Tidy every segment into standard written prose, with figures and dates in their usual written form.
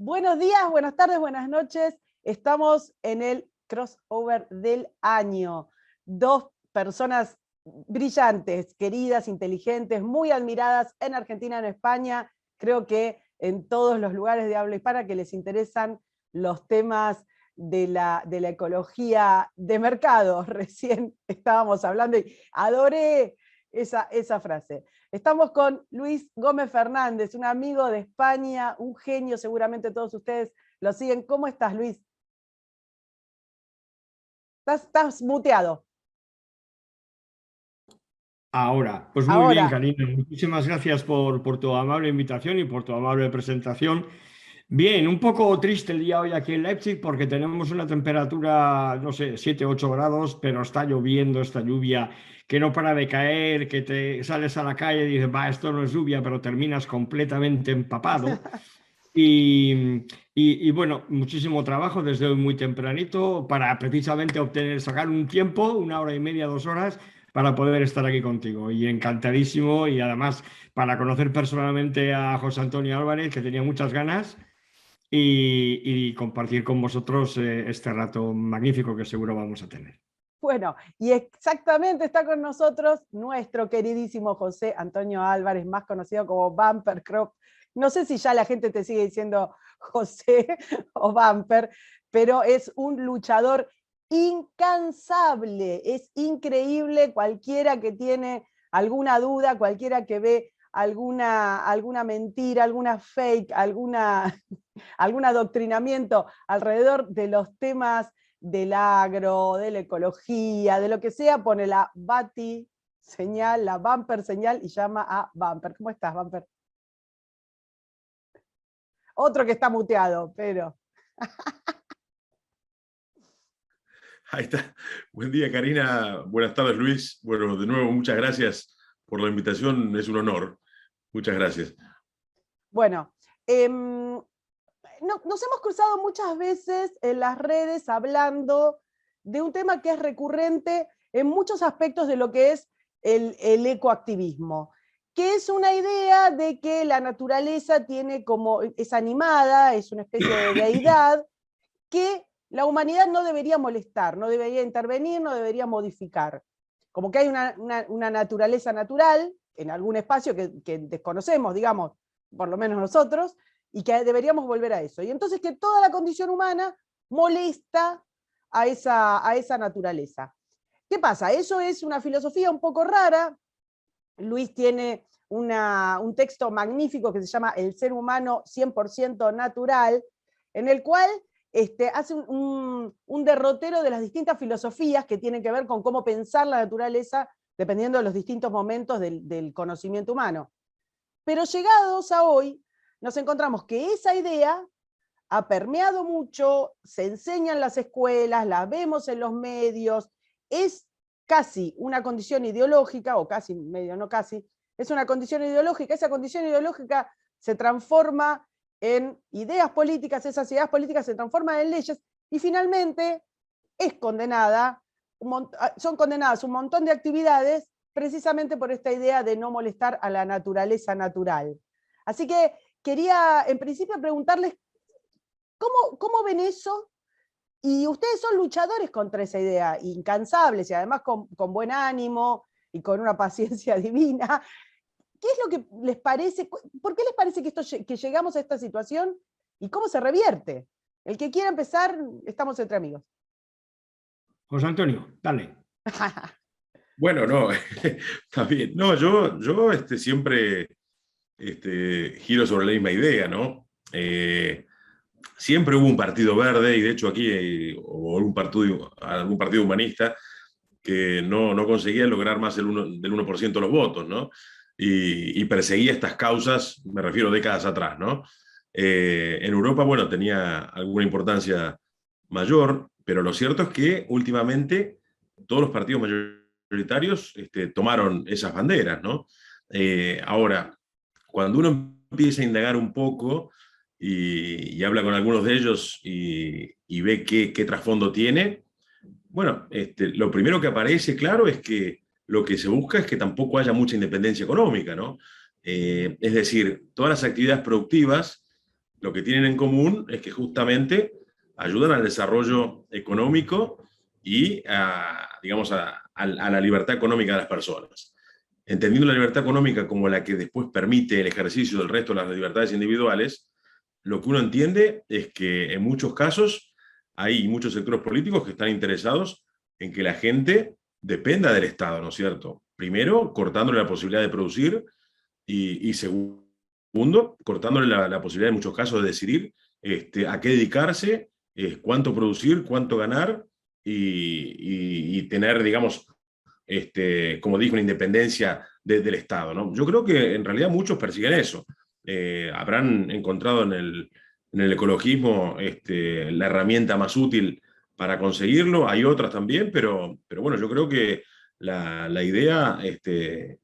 Buenos días, buenas tardes, buenas noches. Estamos en el crossover del año. Dos personas brillantes, queridas, inteligentes, muy admiradas en Argentina, en España, creo que en todos los lugares de habla hispana que les interesan los temas de la ecología de mercado. Recién estábamos hablando y adoré esa frase. Estamos con Luis Gómez Fernández, un amigo de España, un genio, seguramente todos ustedes lo siguen. ¿Cómo estás, Luis? Estás muteado. Ahora, pues muy bien, Ahora, Karina. Muchísimas gracias por tu amable invitación y por tu amable presentación. Bien, un poco triste el día hoy aquí en Leipzig porque tenemos una temperatura, no sé, 7, 8 grados, pero está lloviendo esta lluvia que no para de caer, que te sales a la calle y dices, va, esto no es lluvia, pero terminas completamente empapado. Y bueno, muchísimo trabajo desde hoy muy tempranito para precisamente sacar un tiempo, 1 hora y media, 2 horas, para poder estar aquí contigo. Y encantadísimo, y además para conocer personalmente a José Antonio Álvarez, que tenía muchas ganas, y compartir con vosotros este rato magnífico que seguro vamos a tener. bueno, y exactamente está con nosotros nuestro queridísimo José Antonio Álvarez, más conocido como Bumper Crop. No sé si ya la gente te sigue diciendo José o Bumper, pero es un luchador incansable, es increíble. Cualquiera que tiene alguna duda, cualquiera que ve alguna mentira, alguna fake, algún adoctrinamiento alrededor de los temas del agro, de la ecología, de lo que sea, pone la Bati señal, la Bumper señal y llama a Bumper. ¿Cómo estás, Bumper? Otro que está muteado, pero... Ahí está. Buen día, Karina. Buenas tardes, Luis. Bueno, de nuevo, muchas gracias por la invitación. Es un honor. Muchas gracias. Bueno, nos hemos cruzado muchas veces en las redes hablando de un tema que es recurrente en muchos aspectos de lo que es el ecoactivismo, que es una idea de que la naturaleza es animada, es una especie de deidad, que la humanidad no debería molestar, no debería intervenir, no debería modificar. Como que hay una naturaleza natural en algún espacio que desconocemos, digamos, por lo menos nosotros, y que deberíamos volver a eso. Y entonces que toda la condición humana molesta a esa naturaleza. ¿Qué pasa? Eso es una filosofía un poco rara. Luis tiene un texto magnífico que se llama El ser humano 100% natural, en el cual hace un derrotero de las distintas filosofías que tienen que ver con cómo pensar la naturaleza dependiendo de los distintos momentos del conocimiento humano. Pero llegados a hoy, nos encontramos que esa idea ha permeado mucho, se enseña en las escuelas, la vemos en los medios, es casi una condición ideológica, o casi, medio no casi, es una condición ideológica. Esa condición ideológica se transforma en ideas políticas, esas ideas políticas se transforman en leyes, y finalmente son condenadas un montón de actividades precisamente por esta idea de no molestar a la naturaleza natural. Así que quería, en principio, preguntarles ¿cómo ven eso? Y ustedes son luchadores contra esa idea, incansables y además con buen ánimo y con una paciencia divina. ¿Qué es lo que les parece? ¿Por qué les parece que llegamos a esta situación y cómo se revierte? El que quiera empezar, estamos entre amigos. José Antonio, dale. Bueno, no, está bien. No, yo siempre giro sobre la misma idea, ¿no? Siempre hubo un partido verde, y de hecho aquí hubo algún partido humanista que no conseguía lograr más del 1% de los votos, ¿no? Y perseguía estas causas, me refiero a décadas atrás, ¿no? En Europa, bueno, tenía alguna importancia mayor, pero lo cierto es que últimamente todos los partidos mayoritarios tomaron esas banderas, ¿no? Ahora, cuando uno empieza a indagar un poco y habla con algunos de ellos y ve qué trasfondo tiene, bueno, lo primero que aparece claro es que lo que se busca es que tampoco haya mucha independencia económica, ¿no? Es decir, todas las actividades productivas lo que tienen en común es que justamente ayudan al desarrollo económico y digamos, a la libertad económica de las personas. Entendiendo la libertad económica como la que después permite el ejercicio del resto de las libertades individuales, lo que uno entiende es que en muchos casos hay muchos sectores políticos que están interesados en que la gente dependa del Estado, ¿no es cierto? Primero, cortándole la posibilidad de producir y segundo, cortándole la posibilidad en muchos casos de decidir a qué dedicarse, cuánto producir, cuánto ganar y tener, digamos, como dije, una independencia del Estado, ¿no? Yo creo que en realidad muchos persiguen eso. Habrán encontrado en el ecologismo la herramienta más útil para conseguirlo, hay otras también, pero bueno, yo creo que la idea se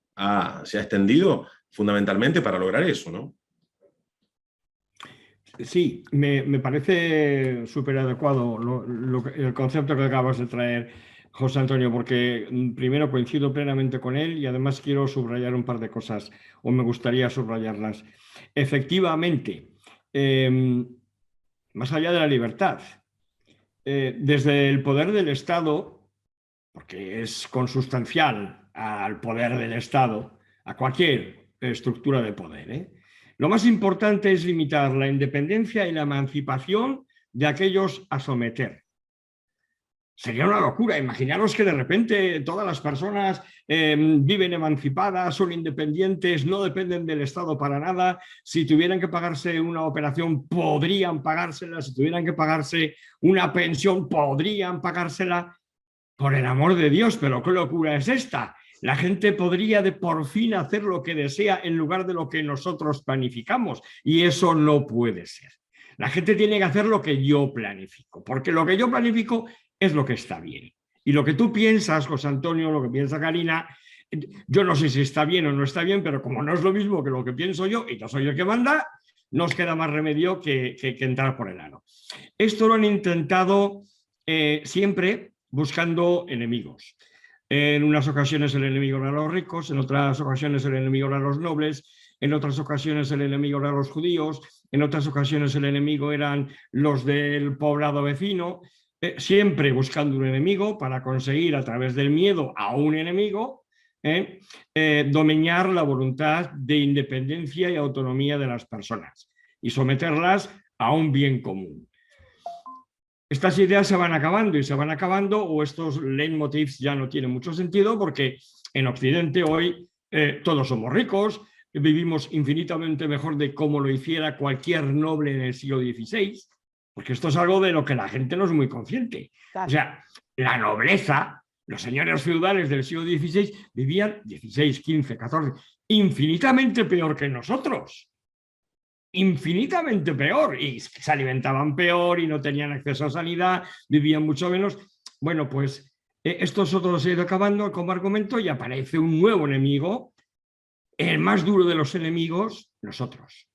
ha extendido fundamentalmente para lograr eso, ¿no? Sí, me parece súper adecuado el concepto que acabas de traer, José Antonio, porque primero coincido plenamente con él y además quiero subrayar un par de cosas, o me gustaría subrayarlas. Efectivamente, más allá de la libertad, desde el poder del Estado, porque es consustancial al poder del Estado, a cualquier estructura de poder, lo más importante es limitar la independencia y la emancipación de aquellos a someter. Sería una locura. Imaginaros que de repente todas las personas viven emancipadas, son independientes, no dependen del Estado para nada. Si tuvieran que pagarse una operación, podrían pagársela. Si tuvieran que pagarse una pensión, podrían pagársela. Por el amor de Dios, pero qué locura es esta. La gente podría por fin hacer lo que desea en lugar de lo que nosotros planificamos, y eso no puede ser. La gente tiene que hacer lo que yo planifico, porque lo que yo planifico es lo que está bien. Y lo que tú piensas, José Antonio, lo que piensa Karina, yo no sé si está bien o no está bien, pero como no es lo mismo que lo que pienso yo y yo soy el que manda, no os queda más remedio que entrar por el ano. Esto lo han intentado siempre buscando enemigos. En unas ocasiones el enemigo era los ricos, en otras ocasiones el enemigo eran los nobles, en otras ocasiones el enemigo eran los judíos, en otras ocasiones el enemigo eran los del poblado vecino, siempre buscando un enemigo para conseguir a través del miedo a un enemigo domeñar la voluntad de independencia y autonomía de las personas y someterlas a un bien común. Estas ideas se van acabando y se van acabando, o estos leitmotivs ya no tienen mucho sentido, porque en Occidente hoy todos somos ricos, vivimos infinitamente mejor de cómo lo hiciera cualquier noble en el siglo XVI, porque esto es algo de lo que la gente no es muy consciente. Claro. O sea, la nobleza, los señores feudales del siglo XVI vivían 16, 15, 14, infinitamente peor que nosotros. Infinitamente peor, y se alimentaban peor y no tenían acceso a sanidad, vivían mucho menos. Bueno, pues esto todo se ha ido acabando como argumento y aparece un nuevo enemigo, el más duro de los enemigos, nosotros.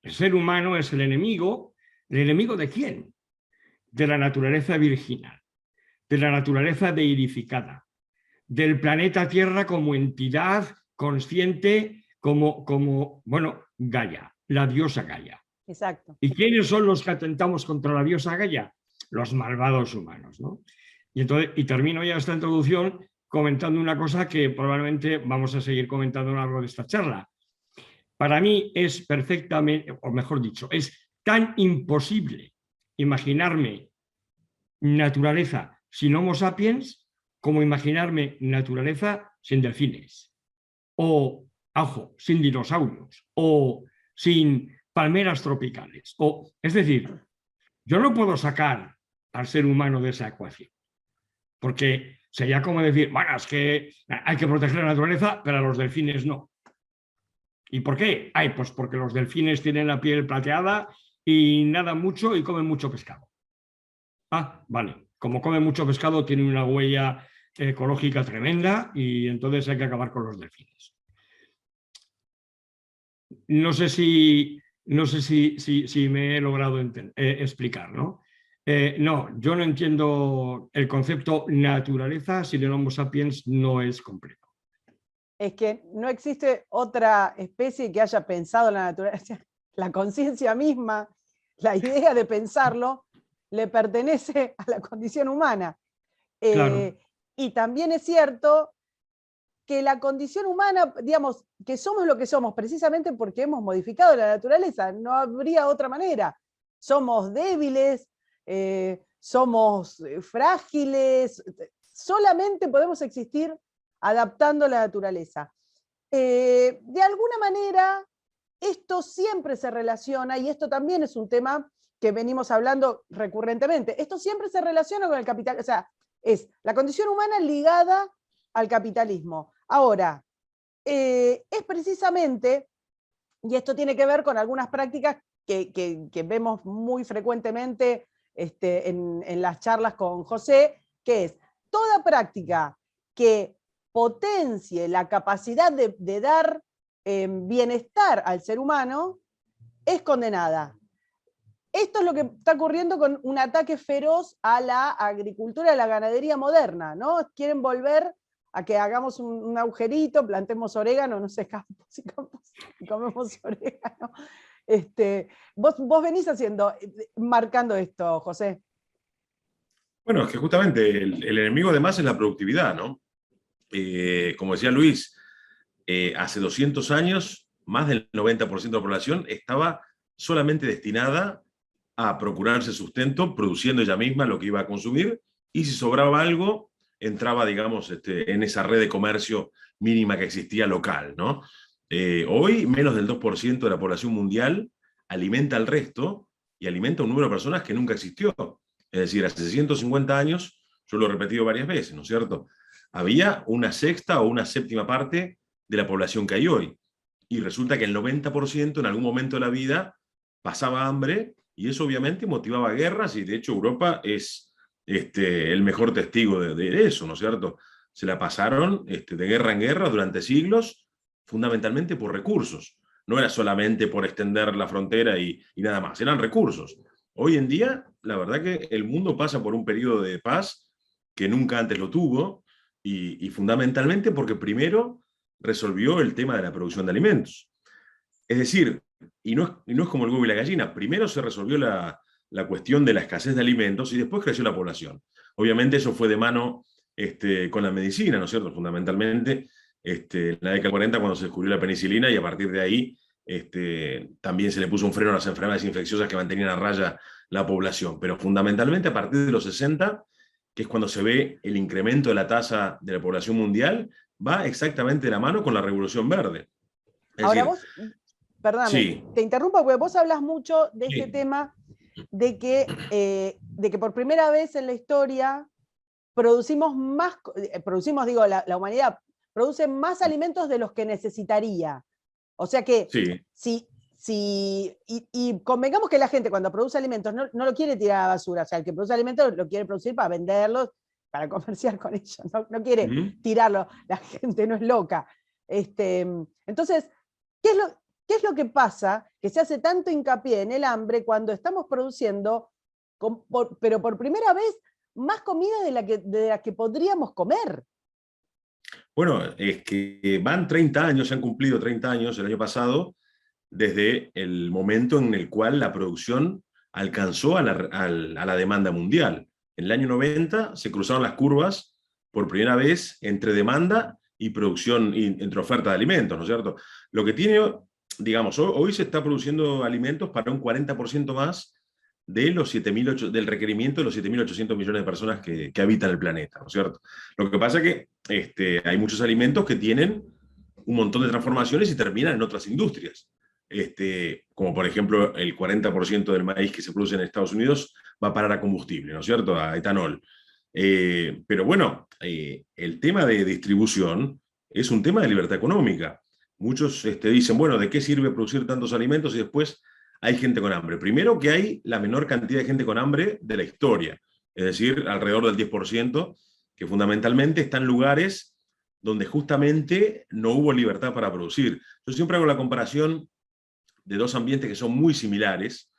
El ser humano es el enemigo ¿de quién? De la naturaleza virginal, de la naturaleza deidificada, del planeta Tierra como entidad consciente, como bueno, Gaia. La diosa Gaia. Exacto. ¿Y quiénes son los que atentamos contra la diosa Gaia? Los malvados humanos, ¿no? Y termino ya esta introducción comentando una cosa que probablemente vamos a seguir comentando a lo largo de esta charla. Para mí es perfectamente, o mejor dicho, es tan imposible imaginarme naturaleza sin Homo sapiens como imaginarme naturaleza sin delfines, o, ojo, sin dinosaurios, o sin palmeras tropicales. Es decir, yo no puedo sacar al ser humano de esa ecuación, porque sería como decir, bueno, es que hay que proteger la naturaleza, pero a los delfines no. ¿Y por qué? Pues porque los delfines tienen la piel plateada y nadan mucho y comen mucho pescado. Vale, como comen mucho pescado tienen una huella ecológica tremenda y entonces hay que acabar con los delfines. No sé si me he logrado explicar, ¿no? No, yo no entiendo el concepto naturaleza si el Homo sapiens no es completo. Es que no existe otra especie que haya pensado la naturaleza. la conciencia misma, la idea de pensarlo, le pertenece a la condición humana. Claro. Y también es cierto que la condición humana, digamos, que somos lo que somos precisamente porque hemos modificado la naturaleza, no habría otra manera. Somos débiles, somos frágiles, solamente podemos existir adaptando la naturaleza. De alguna manera, esto siempre se relaciona, y esto también es un tema que venimos hablando recurrentemente, esto siempre se relaciona con el capital, o sea, es la condición humana ligada al capitalismo. Ahora, es precisamente, y esto tiene que ver con algunas prácticas que vemos muy frecuentemente en las charlas con José, que es toda práctica que potencie la capacidad de dar bienestar al ser humano, es condenada. Esto es lo que está ocurriendo con un ataque feroz a la agricultura y a la ganadería moderna, ¿no? Quieren volver a que hagamos un agujerito, plantemos orégano, no sé, campos y comemos orégano. Vos venís marcando esto, José. Bueno, es que justamente el enemigo además es la productividad, ¿no? Como decía Luis, hace 200 años, más del 90% de la población estaba solamente destinada a procurarse sustento, produciendo ella misma lo que iba a consumir, y si sobraba algo, entraba, digamos, en esa red de comercio mínima que existía local, ¿no? Hoy, menos del 2% de la población mundial alimenta al resto, y alimenta un número de personas que nunca existió. Es decir, hace 150 años, yo lo he repetido varias veces, ¿no es cierto?, había una sexta o una séptima parte de la población que hay hoy. Y resulta que el 90% en algún momento de la vida pasaba hambre, y eso obviamente motivaba guerras, y de hecho Europa es el mejor testigo de eso, ¿no es cierto? Se la pasaron de guerra en guerra durante siglos, fundamentalmente por recursos. No era solamente por extender la frontera y nada más, eran recursos. Hoy en día, la verdad que el mundo pasa por un periodo de paz que nunca antes lo tuvo, y fundamentalmente porque primero resolvió el tema de la producción de alimentos. Es decir, y no es como el huevo y la gallina, primero se resolvió la cuestión de la escasez de alimentos y después creció la población. Obviamente eso fue de mano con la medicina, ¿no es cierto? Fundamentalmente en la década del 40, cuando se descubrió la penicilina, y a partir de ahí también se le puso un freno a las enfermedades infecciosas que mantenían a raya la población. Pero fundamentalmente a partir de los 60, que es cuando se ve el incremento de la tasa de la población mundial, va exactamente de la mano con la Revolución Verde. Es Ahora decir, vos, perdóname, sí, te interrumpo porque vos hablas mucho de sí. este tema de que por primera vez en la historia producimos más, digo, la humanidad produce más alimentos de los que necesitaría. O sea que, Sí. y convengamos que la gente cuando produce alimentos no lo quiere tirar a la basura, o sea, el que produce alimentos lo quiere producir para venderlos, para comerciar con ellos, no quiere tirarlo, la gente no es loca. Entonces, ¿qué es lo que pasa? Que se hace tanto hincapié en el hambre cuando estamos produciendo, pero por primera vez, más comida de la que podríamos comer. Bueno, es que van 30 años, se han cumplido 30 años el año pasado, desde el momento en el cual la producción alcanzó a la demanda mundial. En el año 90 se cruzaron las curvas por primera vez entre demanda y producción, entre oferta de alimentos, ¿no es cierto? Lo que tiene, digamos, hoy se está produciendo alimentos para un 40% más de del requerimiento de los 7.800 millones de personas que habitan el planeta, ¿no es cierto? Lo que pasa es que hay muchos alimentos que tienen un montón de transformaciones y terminan en otras industrias. Como por ejemplo el 40% del maíz que se produce en Estados Unidos va a parar a combustible, ¿no es cierto?, a etanol. Pero bueno, el tema de distribución es un tema de libertad económica. Muchos dicen, bueno, ¿de qué sirve producir tantos alimentos y después hay gente con hambre? Primero, que hay la menor cantidad de gente con hambre de la historia, es decir, alrededor del 10%, que fundamentalmente está en lugares donde justamente no hubo libertad para producir. Yo siempre hago la comparación de dos ambientes que son muy similares,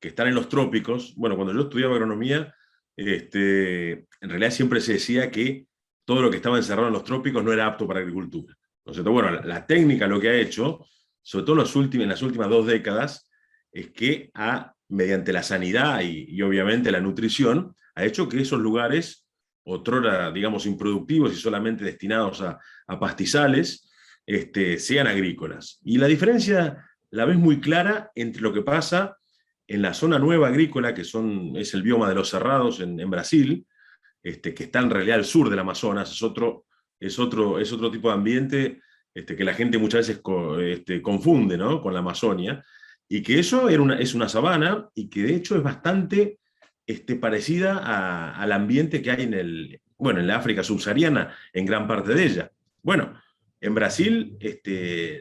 que están en los trópicos. Bueno, cuando yo estudiaba agronomía, en realidad siempre se decía que todo lo que estaba encerrado en los trópicos no era apto para agricultura. Entonces, bueno, la técnica lo que ha hecho sobre todo en las últimas 2 décadas, es que mediante la sanidad y obviamente la nutrición, ha hecho que esos lugares, otrora, digamos, improductivos y solamente destinados a pastizales, sean agrícolas. Y la diferencia la ves muy clara entre lo que pasa en la zona nueva agrícola, que es el bioma de los cerrados en Brasil, que está en realidad al sur del Amazonas, es otro tipo de ambiente que la gente muchas veces confunde, ¿no?, con la Amazonia, y que eso es una sabana, y que de hecho es bastante parecida al ambiente que hay en la África subsahariana, en gran parte de ella. Bueno, en Brasil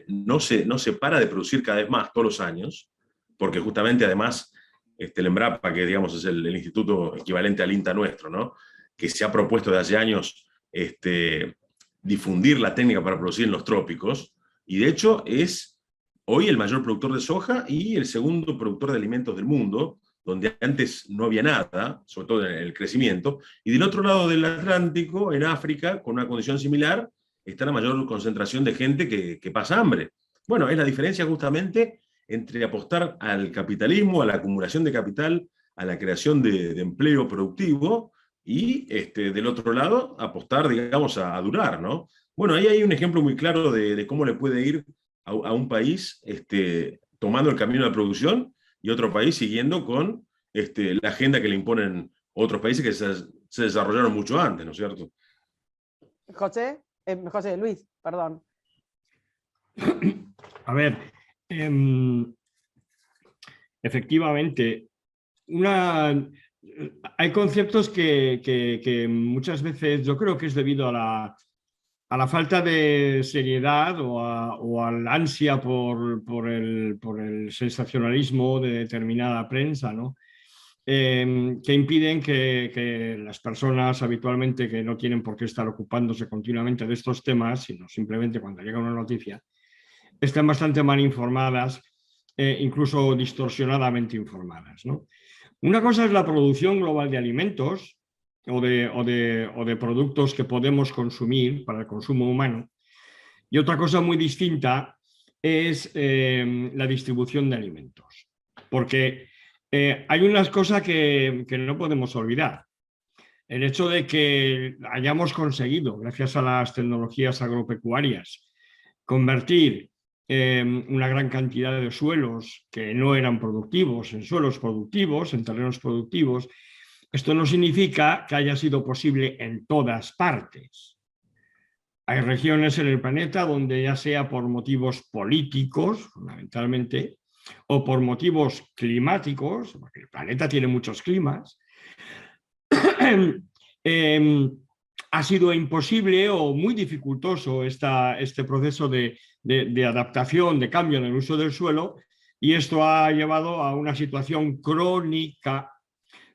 no se para de producir cada vez más todos los años, porque justamente además el Embrapa, que digamos es el instituto equivalente al INTA nuestro, ¿no?, que se ha propuesto de hace años difundir la técnica para producir en los trópicos, y de hecho es hoy el mayor productor de soja y el segundo productor de alimentos del mundo, donde antes no había nada, sobre todo en el crecimiento, y del otro lado del Atlántico, en África, con una condición similar, está la mayor concentración de gente que pasa hambre. Bueno, es la diferencia justamente entre apostar al capitalismo, a la acumulación de capital, a la creación de empleo productivo, y del otro lado apostar, digamos, a durar, ¿no? Bueno, ahí hay un ejemplo muy claro de cómo le puede ir a un país tomando el camino de la producción, y otro país siguiendo con la agenda que le imponen otros países que se desarrollaron mucho antes, ¿no es cierto? Luis, perdón. A ver, efectivamente, hay conceptos que muchas veces yo creo que es debido a la falta de seriedad o al ansia por el sensacionalismo de determinada prensa, ¿no? Que impiden que las personas habitualmente, que no tienen por qué estar ocupándose continuamente de estos temas, sino simplemente cuando llega una noticia, estén bastante mal informadas, incluso distorsionadamente informadas, ¿no? Una cosa es la producción global de alimentos o de productos que podemos consumir para el consumo humano, y otra cosa muy distinta es la distribución de alimentos. Porque hay unas cosas que no podemos olvidar. El hecho de que hayamos conseguido, gracias a las tecnologías agropecuarias, convertir una gran cantidad de suelos que no eran productivos en suelos productivos, en terrenos productivos, esto no significa que haya sido posible en todas partes. Hay regiones en el planeta donde, ya sea por motivos políticos, fundamentalmente, o por motivos climáticos, porque el planeta tiene muchos climas, ha sido imposible o muy dificultoso este proceso de adaptación, de cambio en el uso del suelo, y esto ha llevado a una situación crónica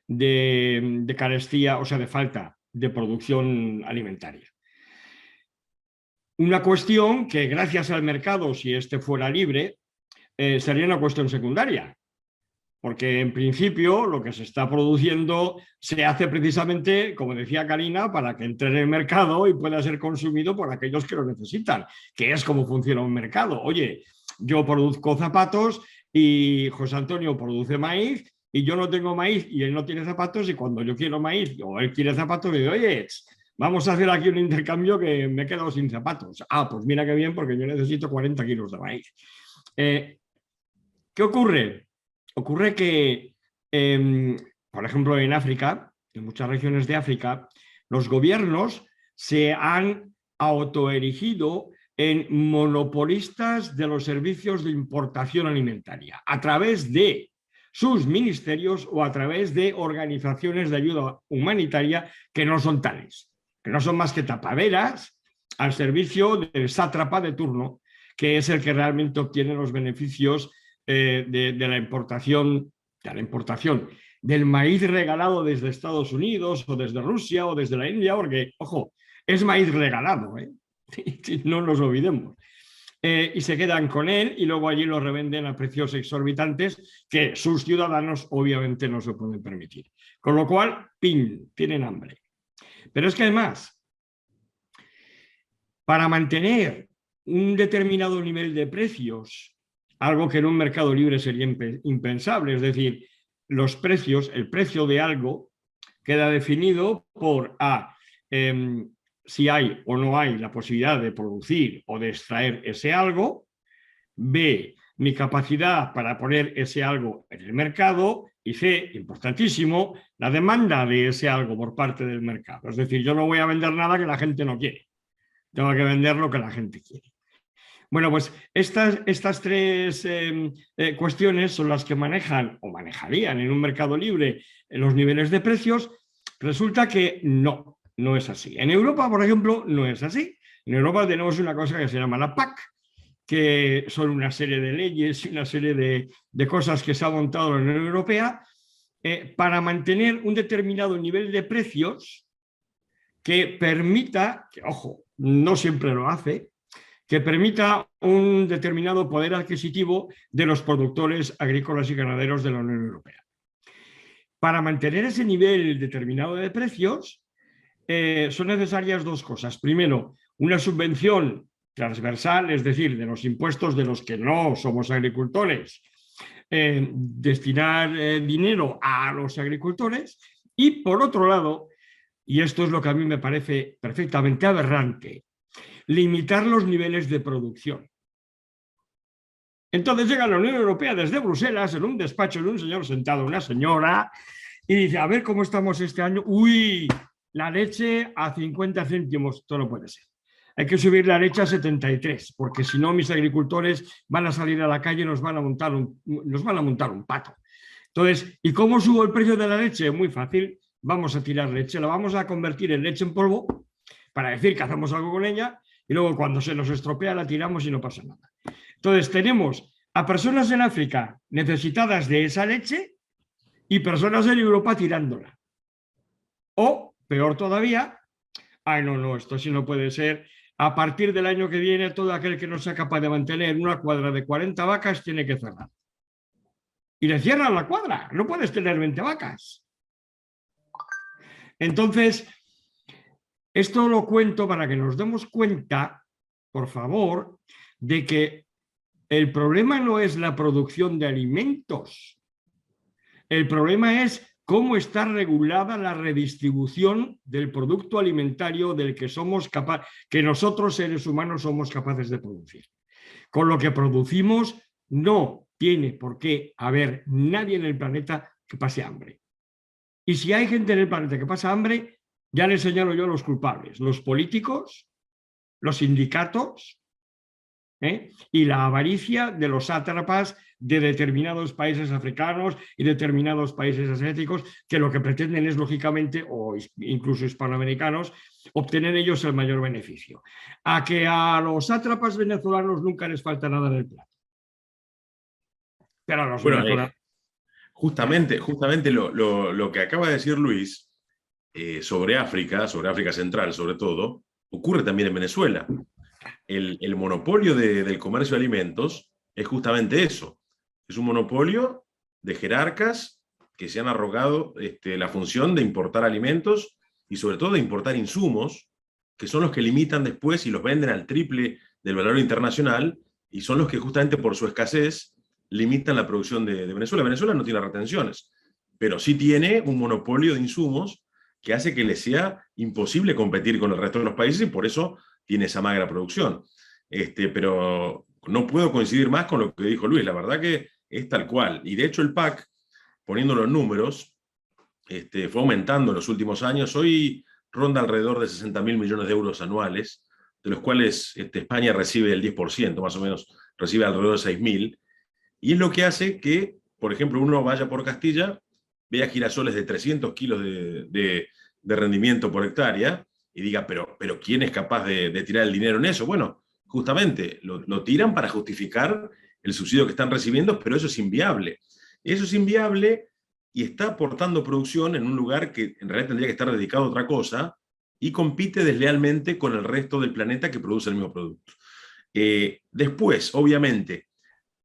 de carestía, o sea, de falta de producción alimentaria. Una cuestión que, gracias al mercado, si este fuera libre, sería una cuestión secundaria, porque en principio lo que se está produciendo se hace precisamente, como decía Karina, para que entre en el mercado y pueda ser consumido por aquellos que lo necesitan, que es como funciona un mercado. Oye, yo produzco zapatos y José Antonio produce maíz, y yo no tengo maíz y él no tiene zapatos, y cuando yo quiero maíz o él quiere zapatos, me digo, oye, vamos a hacer aquí un intercambio que me he quedado sin zapatos. Ah, pues mira qué bien, porque yo necesito 40 kilos de maíz. ¿Qué ocurre? Ocurre que, por ejemplo, en África, en muchas regiones de África, los gobiernos se han autoerigido en monopolistas de los servicios de importación alimentaria, a través de sus ministerios o a través de organizaciones de ayuda humanitaria que no son tales, que no son más que tapaderas al servicio del sátrapa de turno, que es el que realmente obtiene los beneficios de la importación del maíz regalado desde Estados Unidos o desde Rusia o desde la India, porque, ojo, es maíz regalado, no nos olvidemos. Y se quedan con él y luego allí lo revenden a precios exorbitantes que sus ciudadanos obviamente no se pueden permitir. Con lo cual, ¡pin!, tienen hambre. Pero es que además, para mantener un determinado nivel de precios algo que en un mercado libre sería impensable. Es decir, los precios, el precio de algo queda definido por A, si hay o no hay la posibilidad de producir o de extraer ese algo, B, mi capacidad para poner ese algo en el mercado, y C, importantísimo, la demanda de ese algo por parte del mercado. Es decir, yo no voy a vender nada que la gente no quiere, tengo que vender lo que la gente quiere. Bueno, pues estas tres cuestiones son las que manejan o manejarían en un mercado libre los niveles de precios. Resulta que no es así. En Europa, por ejemplo, no es así. En Europa tenemos una cosa que se llama la PAC, que son una serie de leyes y una serie de cosas que se ha montado en la Unión Europea para mantener un determinado nivel de precios que permita, que, ojo, no siempre lo hace, que permita un determinado poder adquisitivo de los productores agrícolas y ganaderos de la Unión Europea. Para mantener ese nivel determinado de precios son necesarias dos cosas. Primero, una subvención transversal, es decir, de los impuestos de los que no somos agricultores, destinar dinero a los agricultores, y por otro lado, y esto es lo que a mí me parece perfectamente aberrante, limitar los niveles de producción. Entonces llega la Unión Europea desde Bruselas, en un despacho de un señor sentado, una señora, y dice, a ver cómo estamos este año. Uy, la leche a 50 céntimos, esto no puede ser. Hay que subir la leche a 73, porque si no mis agricultores van a salir a la calle y nos van a montar un pato. Entonces, ¿y cómo subo el precio de la leche? Muy fácil, vamos a tirar leche, la vamos a convertir en leche en polvo para decir que hacemos algo con ella, y luego cuando se nos estropea la tiramos y no pasa nada. Entonces tenemos a personas en África necesitadas de esa leche y personas en Europa tirándola. O, peor todavía, ay no, esto sí no puede ser, a partir del año que viene todo aquel que no sea capaz de mantener una cuadra de 40 vacas tiene que cerrar. Y le cierran la cuadra, no puedes tener 20 vacas. Entonces, esto lo cuento para que nos demos cuenta, por favor, de que el problema no es la producción de alimentos. El problema es cómo está regulada la redistribución del producto alimentario del que somos capaces, que nosotros seres humanos somos capaces de producir. Con lo que producimos no tiene por qué haber nadie en el planeta que pase hambre. Y si hay gente en el planeta que pasa hambre, ya les señalo yo los culpables, los políticos, los sindicatos y la avaricia de los sátrapas de determinados países africanos y determinados países asiáticos que lo que pretenden es, lógicamente, o incluso hispanoamericanos, obtener ellos el mayor beneficio. A que a los sátrapas venezolanos nunca les falta nada en el plato. Pero a los venezolanos... Justamente lo que acaba de decir Luis sobre África Central sobre todo, ocurre también en Venezuela. El monopolio del comercio de alimentos es justamente eso. Es un monopolio de jerarcas que se han arrogado la función de importar alimentos y sobre todo de importar insumos, que son los que limitan después y los venden al triple del valor internacional, y son los que justamente por su escasez limitan la producción de Venezuela. Venezuela no tiene retenciones, pero sí tiene un monopolio de insumos que hace que le sea imposible competir con el resto de los países, y por eso tiene esa magra producción. Pero no puedo coincidir más con lo que dijo Luis, la verdad que es tal cual. Y de hecho el PAC, poniéndolo en números, fue aumentando en los últimos años. Hoy ronda alrededor de 60.000 millones de euros anuales, de los cuales España recibe el 10%, más o menos, recibe alrededor de 6.000, y es lo que hace que, por ejemplo, uno vaya por Castilla, vea girasoles de 300 kilos de rendimiento por hectárea, y diga, pero ¿quién es capaz de tirar el dinero en eso? Bueno, justamente lo tiran para justificar el subsidio que están recibiendo, pero eso es inviable. Eso es inviable y está aportando producción en un lugar que en realidad tendría que estar dedicado a otra cosa, y compite deslealmente con el resto del planeta que produce el mismo producto. Después, obviamente,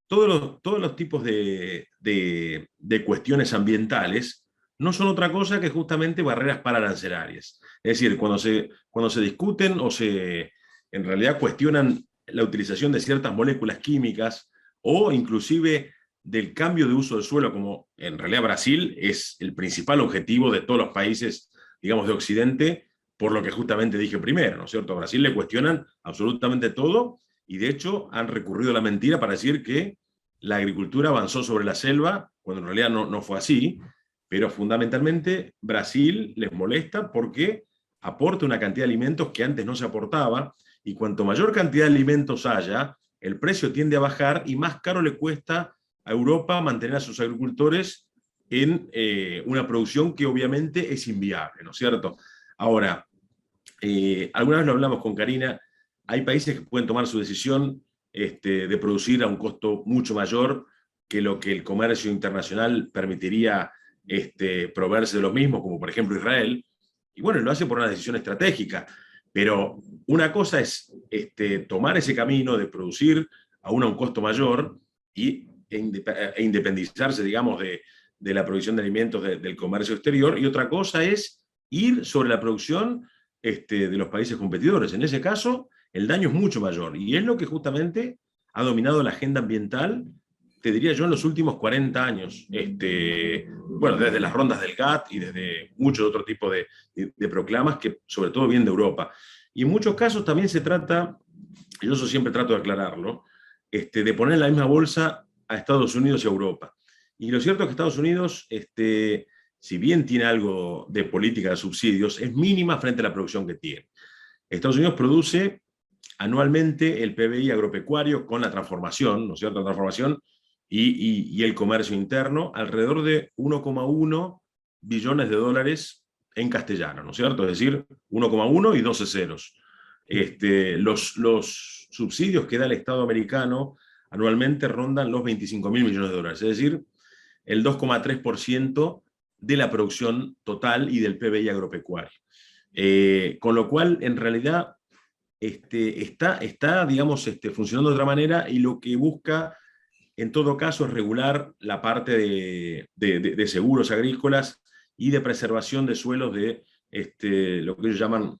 todos los tipos de cuestiones ambientales no son otra cosa que justamente barreras pararancelarias. Es decir, cuando se discuten o en realidad cuestionan la utilización de ciertas moléculas químicas o inclusive del cambio de uso del suelo, como en realidad Brasil es el principal objetivo de todos los países, digamos, de Occidente, por lo que justamente dije primero, ¿no es cierto? A Brasil le cuestionan absolutamente todo y de hecho han recurrido a la mentira para decir que la agricultura avanzó sobre la selva, cuando en realidad no fue así, pero fundamentalmente Brasil les molesta porque aporta una cantidad de alimentos que antes no se aportaba, y cuanto mayor cantidad de alimentos haya, el precio tiende a bajar y más caro le cuesta a Europa mantener a sus agricultores en una producción que obviamente es inviable, ¿no es cierto? Ahora, alguna vez lo hablamos con Karina, hay países que pueden tomar su decisión de producir a un costo mucho mayor que lo que el comercio internacional permitiría proveerse de lo mismo, como por ejemplo Israel, y bueno, lo hace por una decisión estratégica, pero una cosa es tomar ese camino de producir aún a un costo mayor e independizarse, digamos, de la provisión de alimentos del comercio exterior, y otra cosa es ir sobre la producción de los países competidores. En ese caso, el daño es mucho mayor, y es lo que justamente ha dominado la agenda ambiental, te diría yo, en los últimos 40 años. Bueno, desde las rondas del GATT y desde muchos otros tipos de proclamas que sobre todo vienen de Europa. Y en muchos casos también se trata, y yo eso siempre trato de aclararlo, de poner en la misma bolsa a Estados Unidos y a Europa. Y lo cierto es que Estados Unidos, si bien tiene algo de política de subsidios, es mínima frente a la producción que tiene. Estados Unidos produce anualmente el PBI agropecuario con la transformación, ¿no es cierto? La transformación y el comercio interno, alrededor de 1,1 billones de dólares en castellano, ¿no es cierto? Es decir, 1,1 y 12 ceros. Los subsidios que da el Estado americano anualmente rondan los 25.000 millones de dólares, es decir, el 2,3% de la producción total y del PBI agropecuario. Con lo cual, en realidad, está digamos, funcionando de otra manera, y lo que busca, en todo caso, es regular la parte de seguros agrícolas y de preservación de suelos de lo que ellos llaman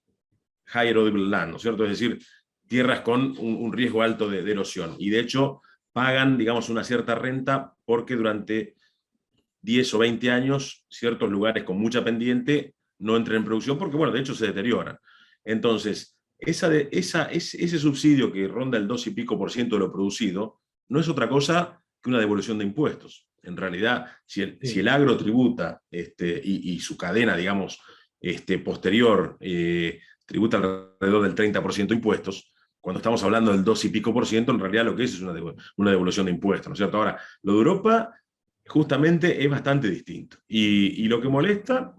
high erodible land, ¿no es cierto? Es decir, tierras con un riesgo alto de erosión. Y de hecho, pagan, digamos, una cierta renta porque durante 10 o 20 años ciertos lugares con mucha pendiente no entran en producción porque, bueno, de hecho se deterioran. Entonces, ese subsidio que ronda el 2 y pico por ciento de lo producido no es otra cosa que una devolución de impuestos. En realidad, si el agro tributa y su cadena, digamos, posterior tributa alrededor del 30% de impuestos, cuando estamos hablando del 2 y pico por ciento, en realidad lo que es una devolución de impuestos, ¿no es cierto? Ahora, lo de Europa justamente es bastante distinto. Y lo que molesta,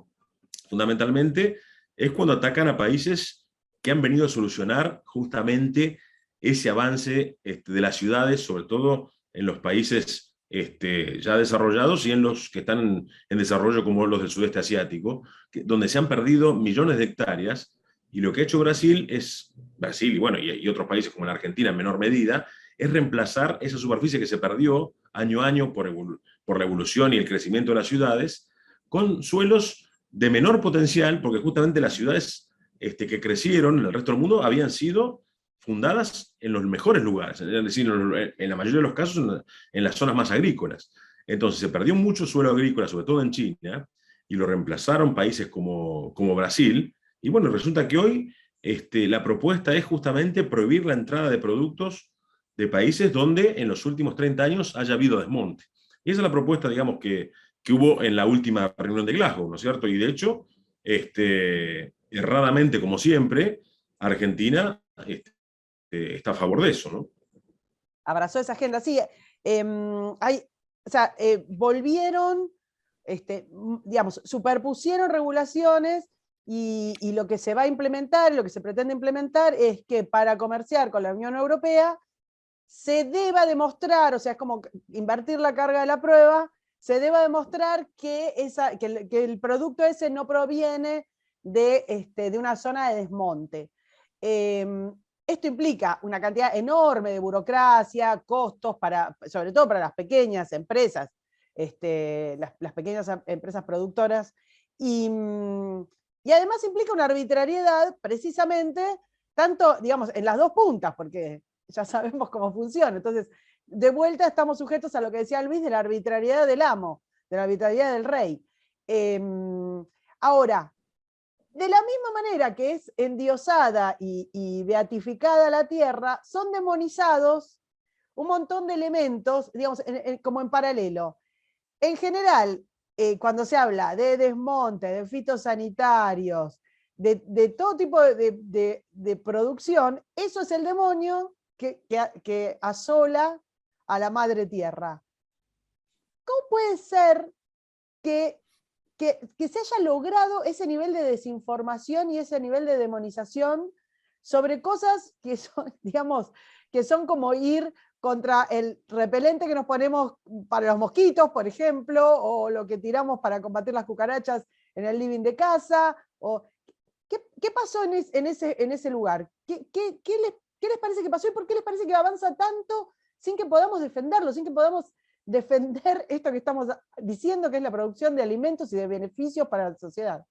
fundamentalmente, es cuando atacan a países que han venido a solucionar justamente ese avance de las ciudades, sobre todo en los países ya desarrollados y en los que están en desarrollo, como los del sudeste asiático, donde se han perdido millones de hectáreas, y lo que ha hecho Brasil y bueno, y otros países como la Argentina en menor medida, es reemplazar esa superficie que se perdió año a año por la evolución y el crecimiento de las ciudades, con suelos de menor potencial, porque justamente las ciudades que crecieron en el resto del mundo habían sido fundadas en los mejores lugares, es decir, en la mayoría de los casos en las zonas más agrícolas. Entonces se perdió mucho suelo agrícola, sobre todo en China, y lo reemplazaron países como Brasil, y bueno, resulta que hoy la propuesta es justamente prohibir la entrada de productos de países donde en los últimos 30 años haya habido desmonte. Y esa es la propuesta, digamos, que hubo en la última reunión de Glasgow, ¿no es cierto? Y de hecho, erradamente, como siempre, Argentina está a favor de eso, ¿no? Abrazó esa agenda, sí. Volvieron, digamos, superpusieron regulaciones, y lo que se va a implementar, lo que se pretende implementar, es que para comerciar con la Unión Europea se deba demostrar, o sea, es como invertir la carga de la prueba, se deba demostrar que el producto ese no proviene de una zona de desmonte. Esto implica una cantidad enorme de burocracia, costos, sobre todo para las pequeñas empresas, las pequeñas empresas productoras, y además implica una arbitrariedad, precisamente, tanto, digamos, en las dos puntas, porque ya sabemos cómo funciona. Entonces, de vuelta estamos sujetos a lo que decía Luis de la arbitrariedad del amo, de la arbitrariedad del rey. Ahora, de la misma manera que es endiosada y beatificada la tierra, son demonizados un montón de elementos, digamos, como en paralelo. En general, cuando se habla de desmonte, de fitosanitarios, de todo tipo de producción, eso es el demonio que asola a la madre tierra. ¿Cómo puede ser que se haya logrado ese nivel de desinformación y ese nivel de demonización sobre cosas que son, digamos, que son como ir contra el repelente que nos ponemos para los mosquitos, por ejemplo, o lo que tiramos para combatir las cucarachas en el living de casa? ¿Qué pasó en ese lugar? ¿Qué les parece que pasó y por qué les parece que avanza tanto sin que podamos defenderlo, sin que podamos defender esto que estamos diciendo, que es la producción de alimentos y de beneficios para la sociedad?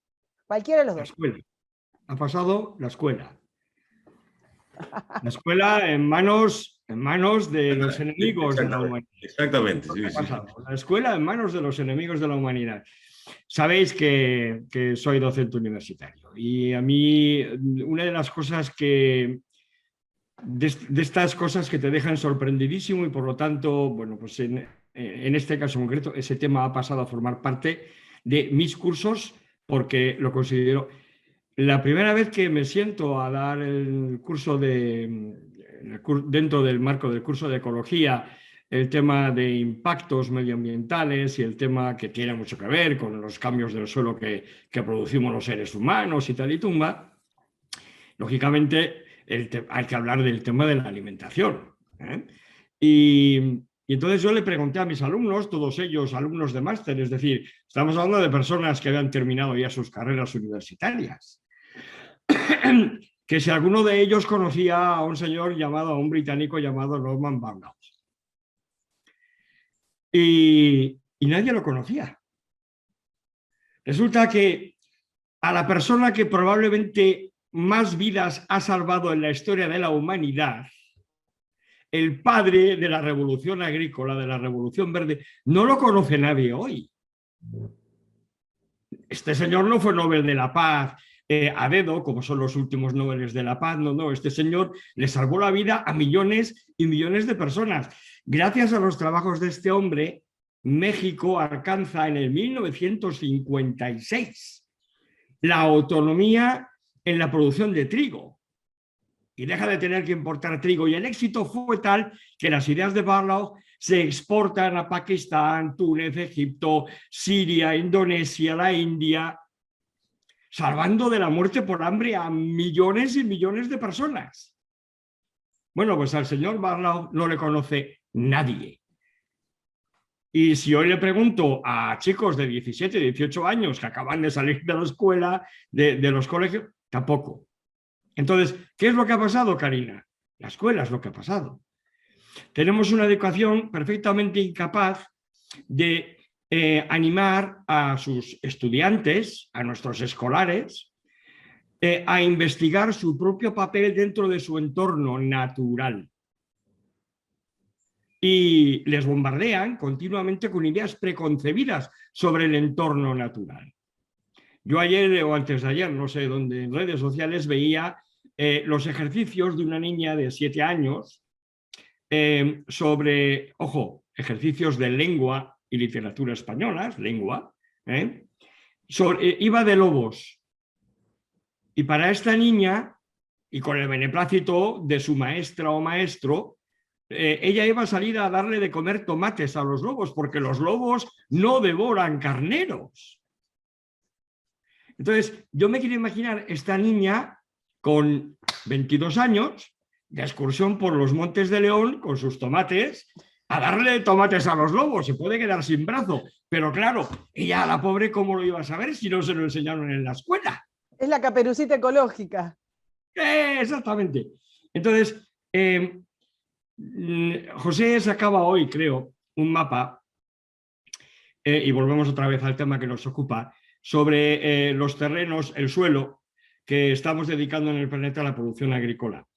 Cualquiera de los dos. La escuela. Ha pasado la escuela. La escuela en manos de los enemigos de la humanidad. Exactamente. Sí, sí. La escuela en manos de los enemigos de la humanidad. Sabéis que soy docente universitario y a mí una de las cosas de estas cosas que te dejan sorprendidísimo y por lo tanto, bueno, pues en este caso concreto, ese tema ha pasado a formar parte de mis cursos porque lo considero... La primera vez que me siento a dar el curso dentro del marco del curso de ecología, el tema de impactos medioambientales y el tema que tiene mucho que ver con los cambios del suelo que producimos los seres humanos y tal y tumba, lógicamente hay que hablar del tema de la alimentación. Y entonces yo le pregunté a mis alumnos, todos ellos alumnos de máster, es decir, estamos hablando de personas que habían terminado ya sus carreras universitarias, que si alguno de ellos conocía a un señor a un británico llamado Norman Borlaug. Y nadie lo conocía. Resulta que a la persona que probablemente más vidas ha salvado en la historia de la humanidad, el padre de la revolución agrícola, de la revolución verde, no lo conoce nadie hoy. Este señor no fue Nobel de la Paz a dedo, como son los últimos Nobeles de la Paz, no, este señor le salvó la vida a millones y millones de personas. Gracias a los trabajos de este hombre, México alcanza en el 1956 la autonomía en la producción de trigo y deja de tener que importar trigo, y el éxito fue tal que las ideas de Borlaug se exportan a Pakistán, Túnez, Egipto, Siria, Indonesia, la India, salvando de la muerte por hambre a millones y millones de personas. Bueno, pues al señor Borlaug no le conoce nadie. Y si hoy le pregunto a chicos de 17, 18 años que acaban de salir de la escuela, de los colegios, tampoco. Entonces, ¿qué es lo que ha pasado, Karina? La escuela es lo que ha pasado. Tenemos una educación perfectamente incapaz de animar a sus estudiantes, a nuestros escolares, a investigar su propio papel dentro de su entorno natural. Y les bombardean continuamente con ideas preconcebidas sobre el entorno natural. Yo ayer o antes de ayer, no sé dónde, en redes sociales veía los ejercicios de una niña de 7 años sobre, ojo, ejercicios de lengua y literatura españolas, lengua, iba de lobos. Y para esta niña, y con el beneplácito de su maestra o maestro, ella iba a salir a darle de comer tomates a los lobos, porque los lobos no devoran carneros. Entonces, yo me quiero imaginar esta niña con 22 años, de excursión por los Montes de León, con sus tomates, a darle tomates a los lobos. Se puede quedar sin brazo, pero claro, ella, la pobre, ¿cómo lo iba a saber si no se lo enseñaron en la escuela? Es la Caperucita ecológica. Exactamente. Entonces, José sacaba hoy, creo, un mapa, y volvemos otra vez al tema que nos ocupa, sobre los terrenos, el suelo, que estamos dedicando en el planeta a la producción agrícola.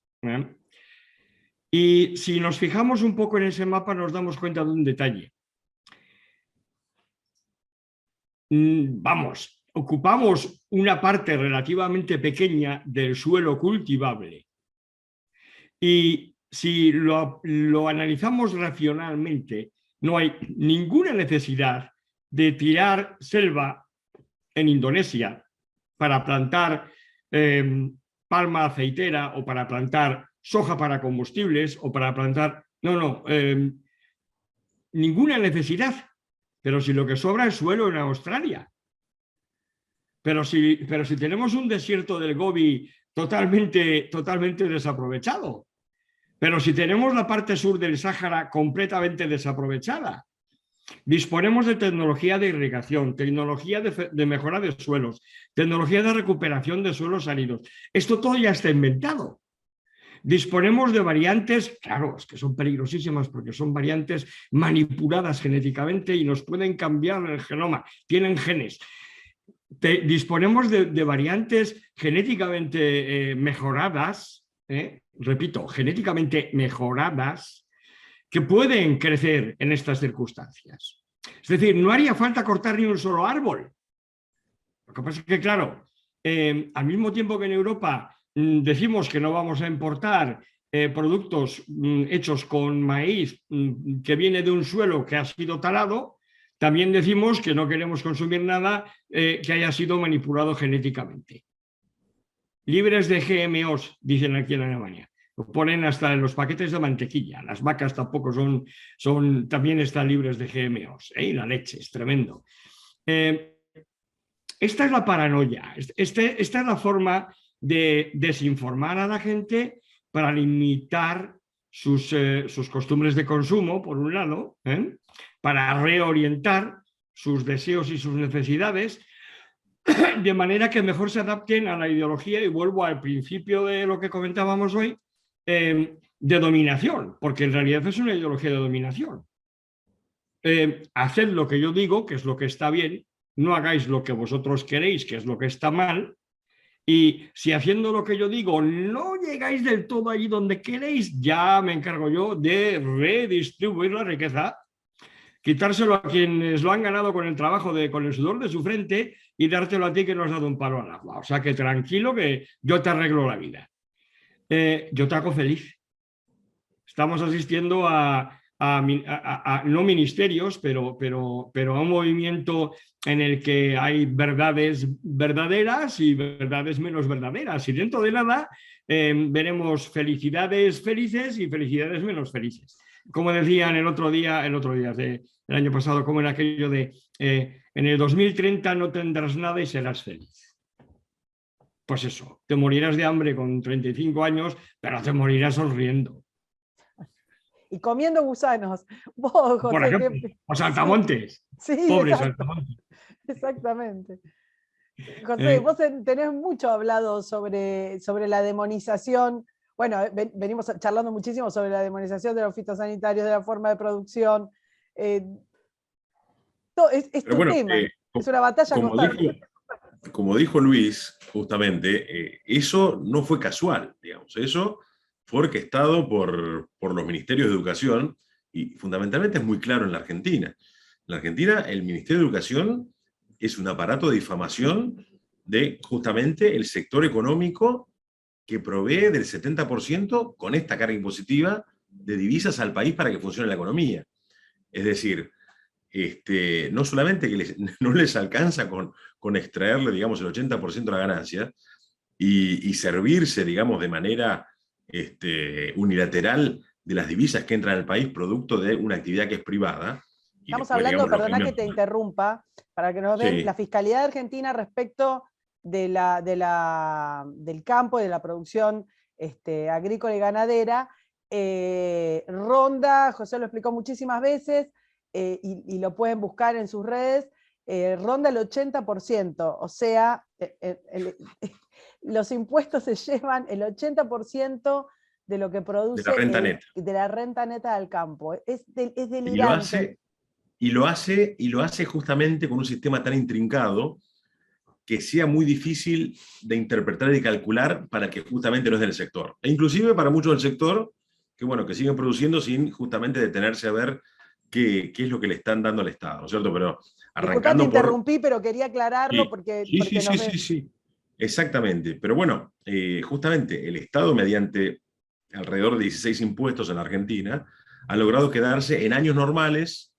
Y si nos fijamos un poco en ese mapa, nos damos cuenta de un detalle. Vamos, ocupamos una parte relativamente pequeña del suelo cultivable. Y si lo analizamos racionalmente, no hay ninguna necesidad de tirar selva en Indonesia para plantar palma aceitera o para plantar soja para combustibles o para plantar... No, ninguna necesidad. Pero si lo que sobra es suelo en Australia. Pero si tenemos un desierto del Gobi totalmente desaprovechado. Pero si tenemos la parte sur del Sáhara completamente desaprovechada. Disponemos de tecnología de irrigación, tecnología de mejora de suelos, tecnología de recuperación de suelos áridos. Esto todo ya está inventado. Disponemos de variantes, claro, es que son peligrosísimas porque son variantes manipuladas genéticamente y nos pueden cambiar el genoma, tienen genes. Disponemos de variantes genéticamente mejoradas, repito, genéticamente mejoradas, que pueden crecer en estas circunstancias. Es decir, no haría falta cortar ni un solo árbol. Lo que pasa es que, claro, al mismo tiempo que en Europa decimos que no vamos a importar productos hechos con maíz que viene de un suelo que ha sido talado, también decimos que no queremos consumir nada que haya sido manipulado genéticamente. Libres de GMOs, dicen aquí en Alemania. Lo ponen hasta en los paquetes de mantequilla. Las vacas tampoco también están libres de GMOs. Y la leche, es tremendo. Esta es la paranoia. Esta es la forma de desinformar a la gente para limitar sus costumbres de consumo, por un lado, para reorientar sus deseos y sus necesidades, de manera que mejor se adapten a la ideología, y vuelvo al principio de lo que comentábamos hoy, de dominación, porque en realidad es una ideología de dominación. Haced lo que yo digo, que es lo que está bien, no hagáis lo que vosotros queréis, que es lo que está mal, y si haciendo lo que yo digo no llegáis del todo allí donde queréis, ya me encargo yo de redistribuir la riqueza, quitárselo a quienes lo han ganado con el trabajo, con el sudor de su frente, y dártelo a ti que no has dado un palo al agua. O sea que tranquilo, que yo te arreglo la vida. Yo te hago feliz. Estamos asistiendo a no ministerios, pero a un movimiento en el que hay verdades verdaderas y verdades menos verdaderas. Y dentro de nada veremos felicidades felices y felicidades menos felices. Como decían el año pasado, como en aquello de en el 2030 no tendrás nada y serás feliz. Pues eso, te morirás de hambre con 35 años, pero te morirás sonriendo. Y comiendo gusanos. Vos, José, por ejemplo, o saltamontes. Sí, Pobres saltamontes. Exactamente. José, vos tenés mucho hablado sobre la demonización. Bueno, venimos charlando muchísimo sobre la demonización de los fitosanitarios, de la forma de producción. Es tu tema, es una batalla constante. Como dijo Luis, justamente, eso no fue casual, digamos, eso fue orquestado por los ministerios de educación, y fundamentalmente es muy claro en la Argentina. En la Argentina, el Ministerio de Educación es un aparato de difamación de justamente el sector económico que provee del 70% con esta carga impositiva de divisas al país para que funcione la economía. Es decir, no solamente que no les alcanza con extraerle, digamos, el 80% de la ganancia y servirse, digamos, de manera unilateral de las divisas que entran al país producto de una actividad que es privada. Estamos hablando, digamos, perdona que te interrumpa, para que nos vean, sí, la Fiscalidad de Argentina respecto del campo y de la producción agrícola y ganadera, ronda, José lo explicó muchísimas veces, y lo pueden buscar en sus redes, ronda el 80%, o sea, los impuestos se llevan el 80% de lo que produce de la renta neta del campo. Es delirante. Y lo hace justamente con un sistema tan intrincado que sea muy difícil de interpretar y calcular para el que justamente no es del sector. E inclusive para muchos del sector bueno, que siguen produciendo sin justamente detenerse a ver qué es lo que le están dando al Estado, ¿no es cierto? Pero Disculpa, te arrancando por... interrumpí, pero quería aclararlo Sí, porque, sí, sí, porque sí, nos ve. sí, sí, exactamente. Pero bueno, justamente el Estado, mediante alrededor de 16 impuestos en la Argentina, ha logrado quedarse en años normales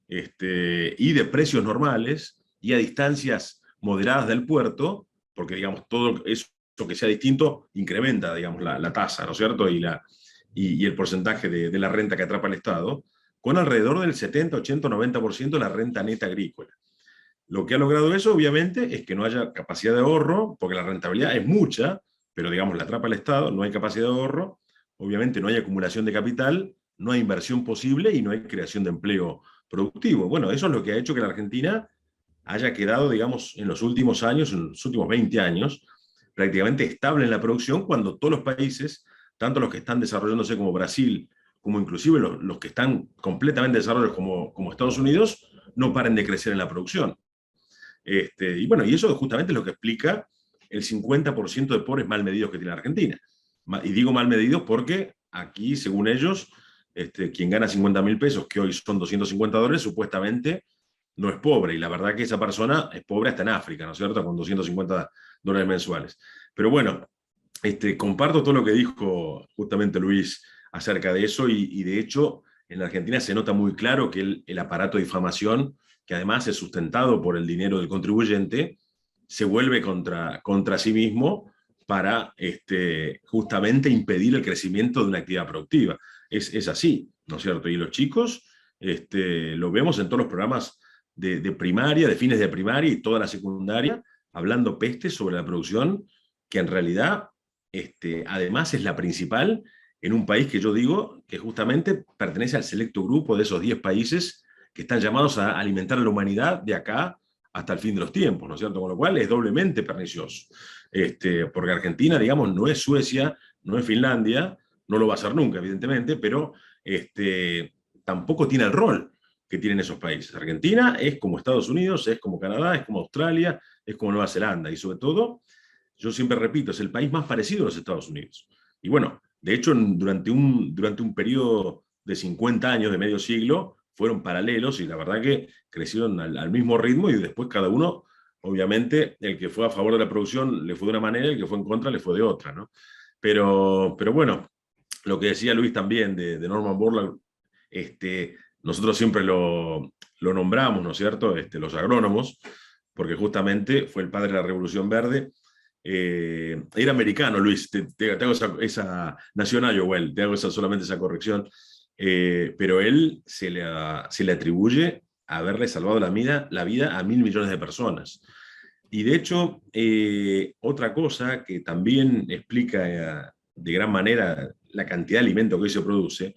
y de precios normales y a distancias moderadas del puerto, porque digamos todo eso que sea distinto incrementa, digamos, la tasa, ¿no es cierto? Y el porcentaje de la renta que atrapa el Estado, con alrededor del 70, 80, 90% de la renta neta agrícola. Lo que ha logrado eso, obviamente, es que no haya capacidad de ahorro, porque la rentabilidad es mucha, pero digamos, la atrapa el Estado, no hay capacidad de ahorro, obviamente no hay acumulación de capital, no hay inversión posible y no hay creación de empleo productivo. Bueno, eso es lo que ha hecho que la Argentina haya quedado, digamos, en los últimos años, en los últimos 20 años, prácticamente estable en la producción, cuando todos los países, tanto los que están desarrollándose como Brasil, como inclusive los que están completamente desarrollados como Estados Unidos, no paren de crecer en la producción. Y bueno, y eso justamente es lo que explica el 50% de pobres mal medidos que tiene la Argentina. Y digo mal medidos porque aquí, según ellos, quien gana 50.000 pesos, que hoy son $250, supuestamente no es pobre. Y la verdad que esa persona es pobre hasta en África, ¿no es cierto? Con $250 mensuales. Pero bueno, comparto todo lo que dijo justamente Luis acerca de eso y de hecho en la Argentina se nota muy claro que el aparato de difamación, que además es sustentado por el dinero del contribuyente, se vuelve contra sí mismo para justamente impedir el crecimiento de una actividad productiva. Es así, ¿no es cierto? Y los chicos lo vemos en todos los programas de primaria, de fines de primaria y toda la secundaria, hablando peste sobre la producción, que en realidad además es la principal en un país que yo digo que justamente pertenece al selecto grupo de esos 10 países que están llamados a alimentar a la humanidad de acá hasta el fin de los tiempos, ¿no es cierto? Con lo cual es doblemente pernicioso. Porque Argentina, digamos, no es Suecia, no es Finlandia, no lo va a ser nunca, evidentemente, pero tampoco tiene el rol que tienen esos países. Argentina es como Estados Unidos, es como Canadá, es como Australia, es como Nueva Zelanda, y sobre todo, yo siempre repito, es el país más parecido a los Estados Unidos. Y bueno, de hecho, durante un periodo de 50 años, de medio siglo, fueron paralelos y la verdad que crecieron al mismo ritmo y después cada uno, obviamente, el que fue a favor de la producción le fue de una manera, el que fue en contra le fue de otra, ¿no? Pero bueno, lo que decía Luis también de Norman Borlaug, nosotros siempre lo nombramos, ¿no es cierto? Los agrónomos, porque justamente fue el padre de la Revolución Verde. Era americano, Luis, te hago esa nación Iowa, te hago solamente esa corrección, pero él se le atribuye haberle salvado la vida a 1.000 millones de personas. Y de hecho, otra cosa que también explica de gran manera la cantidad de alimento que hoy se produce,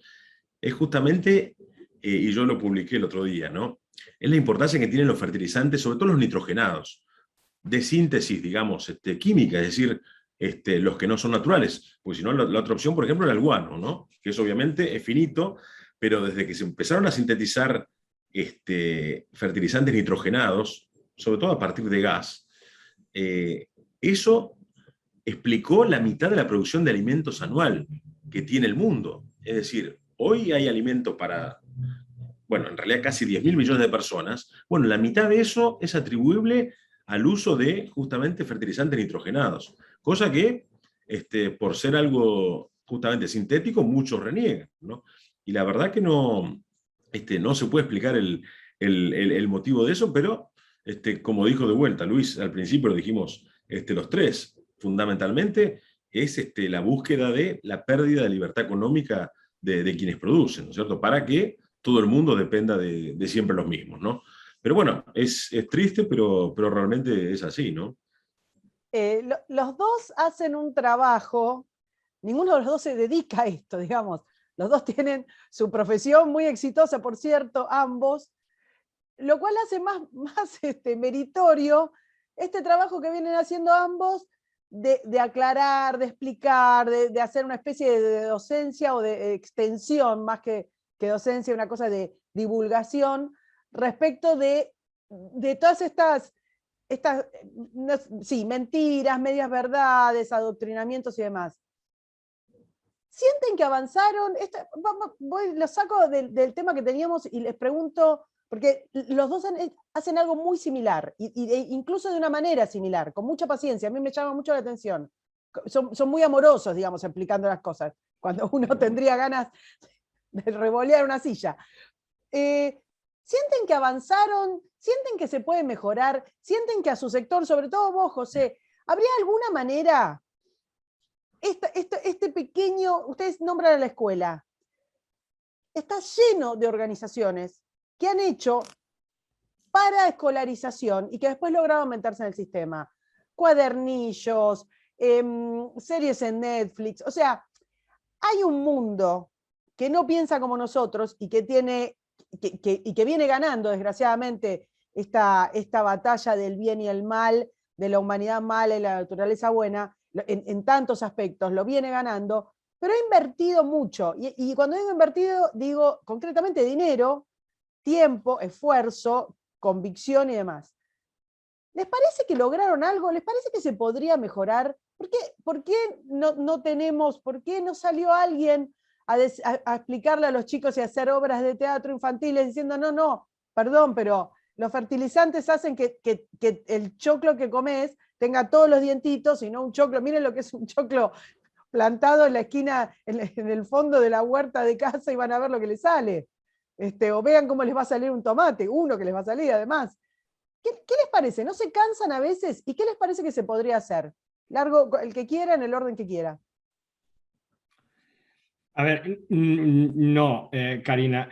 es justamente, y yo lo publiqué el otro día, ¿no? Es la importancia que tienen los fertilizantes, sobre todo los nitrogenados, de síntesis, digamos, química, es decir, los que no son naturales. Pues si no, la otra opción, por ejemplo, era el guano, ¿no? Que eso obviamente es finito, pero desde que se empezaron a sintetizar fertilizantes nitrogenados, sobre todo a partir de gas, eso explicó la mitad de la producción de alimentos anual que tiene el mundo. Es decir, hoy hay alimento para, bueno, en realidad casi 10.000 millones de personas. Bueno, la mitad de eso es atribuible al uso de justamente fertilizantes nitrogenados, cosa que por ser algo justamente sintético muchos reniegan, ¿no? Y la verdad que no se puede explicar el motivo de eso, pero como dijo de vuelta Luis, al principio lo dijimos los tres, fundamentalmente es la búsqueda de la pérdida de libertad económica de quienes producen, ¿no es cierto? Para que todo el mundo dependa de siempre los mismos, ¿no? Pero bueno, es triste, pero realmente es así, ¿no? Los dos hacen un trabajo, ninguno de los dos se dedica a esto, digamos. Los dos tienen su profesión muy exitosa, por cierto, ambos, lo cual hace más meritorio este trabajo que vienen haciendo ambos de aclarar, de explicar, de hacer una especie de docencia o de extensión, más que docencia, una cosa de divulgación, respecto de todas estas sí, mentiras, medias verdades, adoctrinamientos y demás. ¿Sienten que avanzaron? Lo saco del tema que teníamos y les pregunto, porque los dos hacen algo muy similar, incluso de una manera similar, con mucha paciencia. A mí me llama mucho la atención. Son muy amorosos, digamos, explicando las cosas, cuando uno tendría ganas de revolear una silla. ¿Sienten que avanzaron? ¿Sienten que se puede mejorar? ¿Sienten que a su sector, sobre todo vos, José, habría alguna manera, este pequeño, ustedes nombran a la escuela, está lleno de organizaciones que han hecho para escolarización y que después lograron meterse en el sistema? Cuadernillos, series en Netflix, o sea, hay un mundo que no piensa como nosotros y que viene ganando, desgraciadamente, esta batalla del bien y el mal, de la humanidad mala y la naturaleza buena, en tantos aspectos, lo viene ganando, pero ha invertido mucho. Y cuando digo invertido, digo concretamente dinero, tiempo, esfuerzo, convicción y demás. ¿Les parece que lograron algo? ¿Les parece que se podría mejorar? ¿Por qué no salió alguien a explicarle a los chicos y a hacer obras de teatro infantiles diciendo, no, perdón, pero los fertilizantes hacen que el choclo que comes tenga todos los dientitos y no un choclo? Miren lo que es un choclo plantado en la esquina, en el fondo de la huerta de casa, y van a ver lo que les sale. O vean cómo les va a salir un tomate, uno que les va a salir además. ¿Qué les parece? ¿No se cansan a veces? ¿Y qué les parece que se podría hacer? Largo, el que quiera, en el orden que quiera. A ver, no, Karina.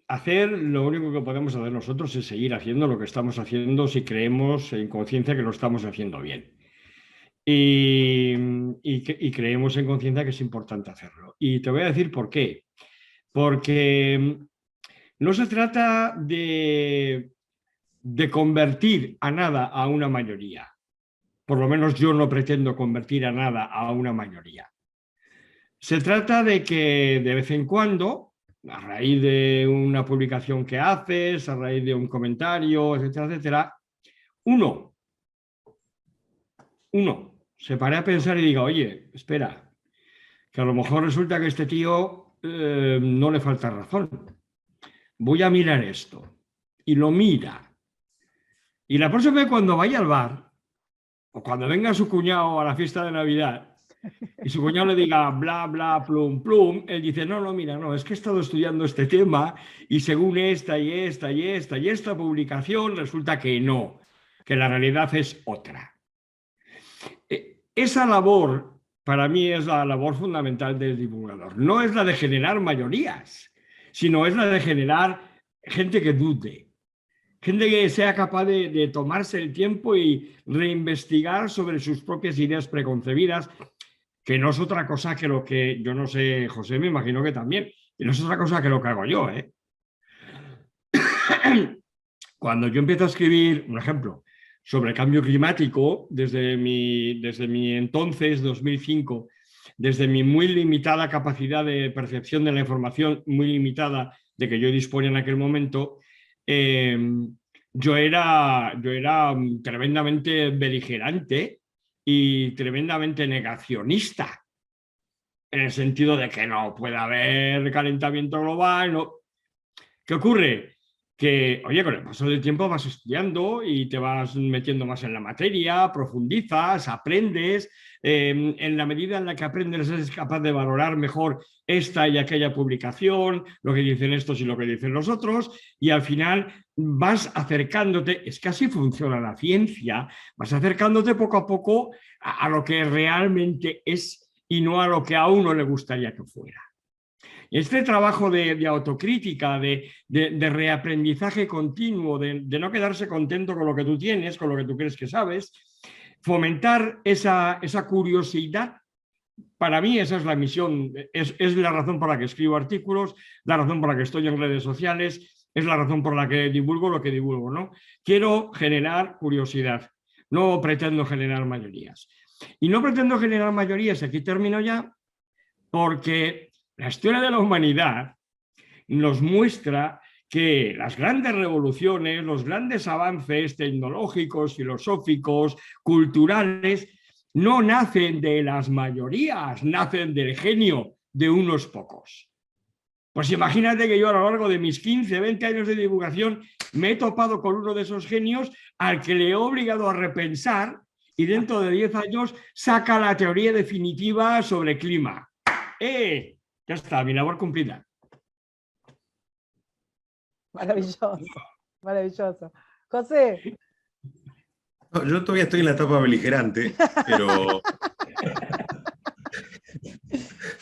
Hacer lo único que podemos hacer nosotros es seguir haciendo lo que estamos haciendo si creemos en conciencia que lo estamos haciendo bien. Y creemos en conciencia que es importante hacerlo. Y te voy a decir por qué. Porque no se trata de convertir a nada a una mayoría. Por lo menos yo no pretendo convertir a nada a una mayoría. Se trata de que de vez en cuando, a raíz de una publicación que haces, a raíz de un comentario, etcétera, etcétera, uno se pare a pensar y diga, oye, espera, que a lo mejor resulta que este tío no le falta razón. Voy a mirar esto. Y lo mira. Y la próxima vez cuando vaya al bar, o cuando venga su cuñado a la fiesta de Navidad, y su cuñado le diga bla, bla, plum, plum, él dice, no, mira, no, es que he estado estudiando este tema y según esta publicación resulta que no, que la realidad es otra. Esa labor, para mí, es la labor fundamental del divulgador. No es la de generar mayorías, sino es la de generar gente que dude, gente que sea capaz de tomarse el tiempo y reinvestigar sobre sus propias ideas preconcebidas, que no es otra cosa que lo que, yo no sé, José, me imagino que también, y no es otra cosa que lo que hago yo. Cuando yo empiezo a escribir, un ejemplo, sobre cambio climático, desde mi entonces, 2005, desde mi muy limitada capacidad de percepción de la información, muy limitada de que yo disponía en aquel momento, yo era tremendamente beligerante y tremendamente negacionista, en el sentido de que no puede haber calentamiento global. No. ¿Qué ocurre? Que, oye, con el paso del tiempo vas estudiando y te vas metiendo más en la materia, profundizas, aprendes. En la medida en la que aprendes, eres capaz de valorar mejor esta y aquella publicación, lo que dicen estos y lo que dicen los otros, y al final vas acercándote, es que así funciona la ciencia, vas acercándote poco a poco a lo que realmente es y no a lo que a uno le gustaría que fuera. Y este trabajo de autocrítica, de reaprendizaje continuo, de no quedarse contento con lo que tú tienes, con lo que tú crees que sabes, fomentar esa curiosidad, para mí esa es la misión, es la razón por la que escribo artículos, la razón por la que estoy en redes sociales, es la razón por la que divulgo lo que divulgo, ¿no? Quiero generar curiosidad, no pretendo generar mayorías. Y no pretendo generar mayorías, aquí termino ya, porque la historia de la humanidad nos muestra que las grandes revoluciones, los grandes avances tecnológicos, filosóficos, culturales, no nacen de las mayorías, nacen del genio de unos pocos. Pues imagínate que yo a lo largo de mis 15, 20 años de divulgación me he topado con uno de esos genios al que le he obligado a repensar y dentro de 10 años saca la teoría definitiva sobre el clima. Ya está, mi labor cumplida. Maravilloso, maravilloso. José. No, yo todavía estoy en la etapa beligerante, pero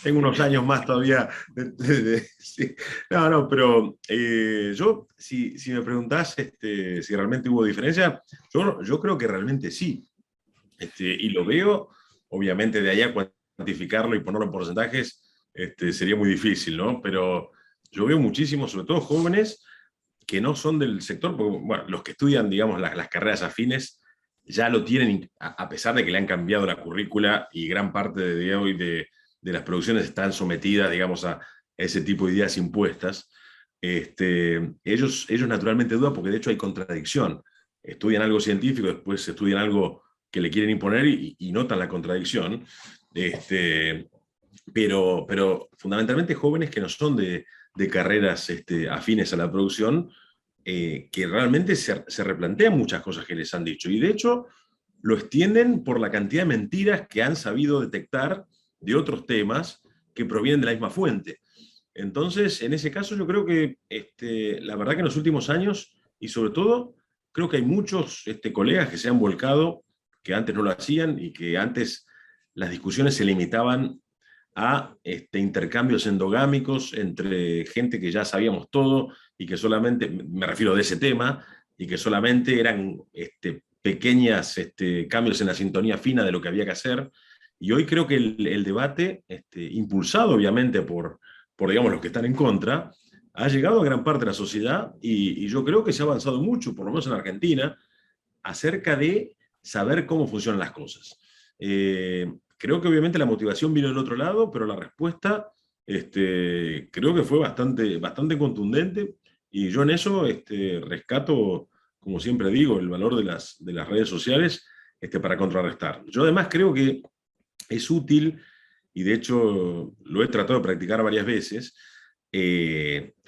tengo unos años más todavía. Sí. No, pero yo, si me preguntás si realmente hubo diferencia, yo creo que realmente sí. Y lo veo, obviamente de allá cuantificarlo y ponerlo en porcentajes sería muy difícil, ¿no? Pero yo veo muchísimos, sobre todo jóvenes, que no son del sector, porque bueno, los que estudian, digamos, las carreras afines, ya lo tienen, a pesar de que le han cambiado la currícula y gran parte de hoy de las producciones están sometidas, digamos, a ese tipo de ideas impuestas. Ellos naturalmente dudan porque de hecho hay contradicción. Estudian algo científico, después estudian algo que le quieren imponer y notan la contradicción. Pero fundamentalmente jóvenes que no son de carreras afines a la producción, que realmente se replantean muchas cosas que les han dicho. Y de hecho lo extienden por la cantidad de mentiras que han sabido detectar de otros temas que provienen de la misma fuente. Entonces, en ese caso yo creo que la verdad que en los últimos años, y sobre todo, creo que hay muchos colegas que se han volcado, que antes no lo hacían y que antes las discusiones se limitaban a intercambios endogámicos entre gente que ya sabíamos todo y que solamente, me refiero de ese tema, y que solamente eran pequeños cambios en la sintonía fina de lo que había que hacer. Y hoy creo que el debate, impulsado obviamente por digamos, los que están en contra, ha llegado a gran parte de la sociedad y yo creo que se ha avanzado mucho, por lo menos en Argentina, acerca de saber cómo funcionan las cosas. Creo que obviamente la motivación vino del otro lado, pero la respuesta creo que fue bastante contundente y yo en eso rescato, como siempre digo, el valor de las redes sociales para contrarrestar. Yo además creo que es útil, y de hecho lo he tratado de practicar varias veces,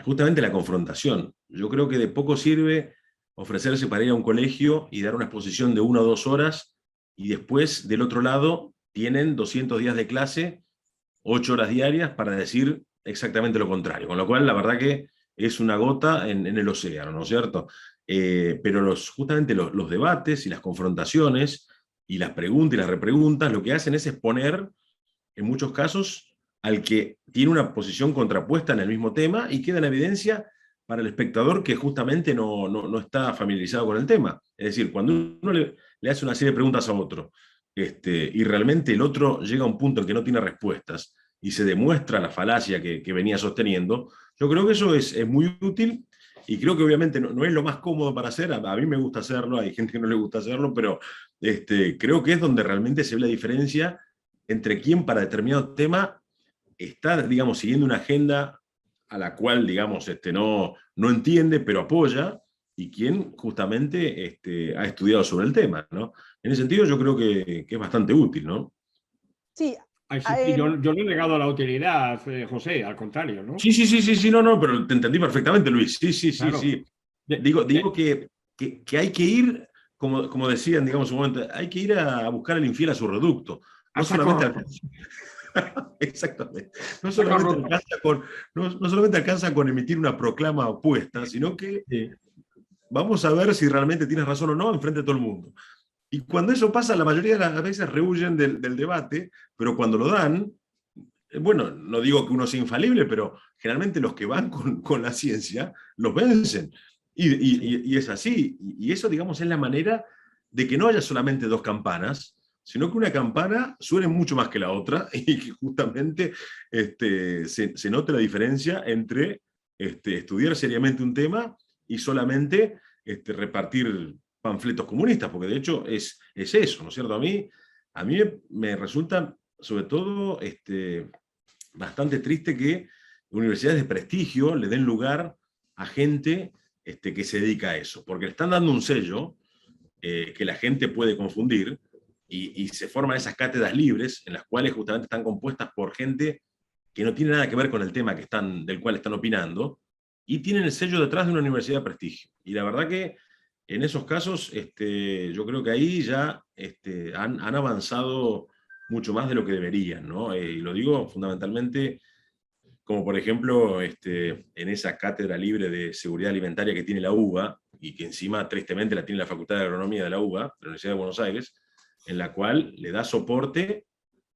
justamente la confrontación. Yo creo que de poco sirve ofrecerse para ir a un colegio y dar una exposición de 1 o 2 horas, y después del otro lado tienen 200 días de clase, 8 horas diarias para decir exactamente lo contrario. Con lo cual, la verdad que es una gota en el océano, ¿no es cierto? Pero justamente los debates y las confrontaciones y las preguntas y las repreguntas lo que hacen es exponer, en muchos casos, al que tiene una posición contrapuesta en el mismo tema y queda en evidencia para el espectador que justamente no está familiarizado con el tema. Es decir, cuando uno le hace una serie de preguntas a otro y realmente el otro llega a un punto en que no tiene respuestas y se demuestra la falacia que venía sosteniendo, yo creo que eso es muy útil y creo que obviamente no es lo más cómodo para hacer. A mí me gusta hacerlo, hay gente que no le gusta hacerlo, pero creo que es donde realmente se ve la diferencia entre quién para determinado tema está, digamos, siguiendo una agenda a la cual, digamos, no entiende, pero apoya, y quién justamente ha estudiado sobre el tema, ¿no? En ese sentido yo creo que es bastante útil, ¿no? Sí. Ay, sí, yo no he negado a la utilidad, José, al contrario, ¿no? Sí, no, pero te entendí perfectamente, Luis. Sí. Claro. Digo que hay que ir, como decían, digamos, un momento, hay que ir a buscar el infiel a su reducto. No solamente exactamente. No solamente alcanza con emitir una proclama opuesta, sino que vamos a ver si realmente tienes razón o no enfrente de todo el mundo. Y cuando eso pasa, la mayoría de las veces rehuyen del debate, pero cuando lo dan, bueno, no digo que uno sea infalible, pero generalmente los que van con la ciencia los vencen. Y es así. Y eso, digamos, es la manera de que no haya solamente 2 campanas, sino que una campana suene mucho más que la otra y que justamente se note la diferencia entre estudiar seriamente un tema y solamente repartir panfletos comunistas, porque de hecho es eso, ¿no es cierto? A mí me resulta, sobre todo, bastante triste que universidades de prestigio le den lugar a gente que se dedica a eso, porque le están dando un sello que la gente puede confundir, y se forman esas cátedras libres, en las cuales justamente están compuestas por gente que no tiene nada que ver con el tema del cual están opinando, y tienen el sello detrás de una universidad de prestigio. Y la verdad que en esos casos, yo creo que ahí ya han avanzado mucho más de lo que deberían, ¿no? Y lo digo fundamentalmente como por ejemplo en esa cátedra libre de seguridad alimentaria que tiene la UBA, y que encima tristemente la tiene la Facultad de Agronomía de la UBA, de la Universidad de Buenos Aires, en la cual le da soporte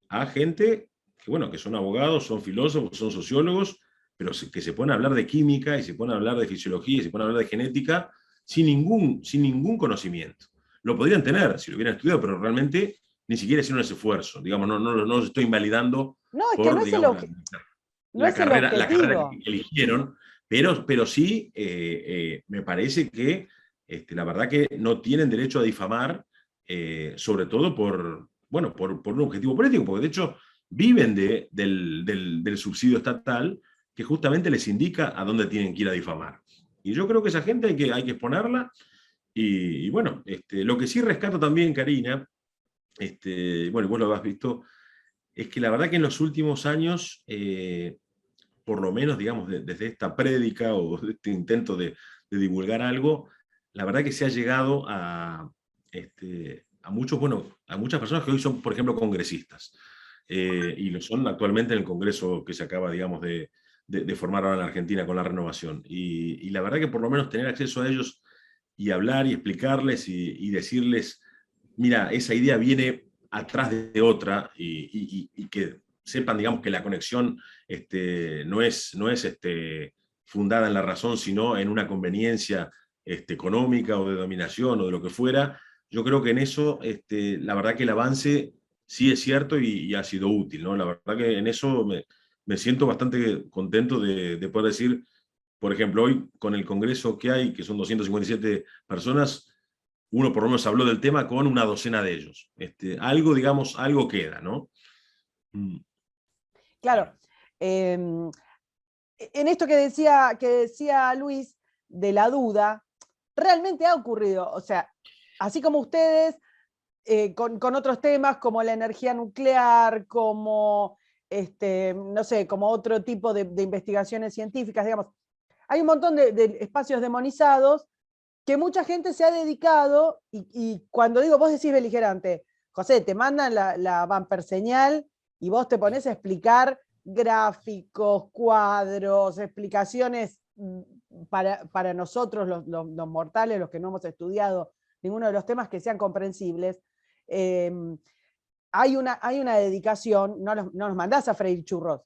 a gente que, bueno, que son abogados, son filósofos, son sociólogos, pero que se ponen a hablar de química, y se ponen a hablar de fisiología, y se ponen a hablar de genética, sin ningún conocimiento. Lo podrían tener si lo hubieran estudiado, pero realmente ni siquiera hicieron ese esfuerzo. Digamos, no los estoy invalidando No, es que por, no es digamos, no es el la carrera objetivo. que eligieron, pero sí me parece que la verdad que no tienen derecho a difamar, sobre todo bueno, por un objetivo político, porque de hecho viven del subsidio estatal, que justamente les indica a dónde tienen que ir a difamar. Y yo creo que esa gente hay que exponerla, y bueno, lo que sí rescato también, Karina, bueno, vos lo has visto, es que la verdad que en los últimos años, por lo menos, digamos, desde esta prédica o de este intento de divulgar algo, la verdad que se ha llegado a muchos, bueno, a muchas personas que hoy son, por ejemplo, congresistas, y lo son actualmente en el Congreso que se acaba, digamos, de formar ahora en Argentina con la renovación. Y la verdad que por lo menos tener acceso a ellos y hablar y explicarles y decirles, mira, esa idea viene atrás de otra, y que sepan, digamos, que la conexión no es fundada en la razón, sino en una conveniencia económica o de dominación o de lo que fuera. Yo creo que en eso, la verdad que el avance sí es cierto y ha sido útil, ¿no? La verdad que en eso me siento bastante contento de poder decir, por ejemplo, hoy con el congreso que hay, que son 257 personas, uno por lo menos habló del tema con una docena de ellos. Algo, digamos, algo queda, ¿no? Claro. En esto que decía Luis de la duda, realmente ha ocurrido. O sea, así como ustedes, con otros temas como la energía nuclear, como, no sé, como otro tipo de investigaciones científicas, digamos, hay un montón de espacios demonizados que mucha gente se ha dedicado, y cuando digo, vos decís beligerante, José, te mandan la bumper señal y vos te pones a explicar gráficos, cuadros, explicaciones para nosotros los mortales, los que no hemos estudiado ninguno de los temas que sean comprensibles. Hay una dedicación, no nos mandás a freír churros.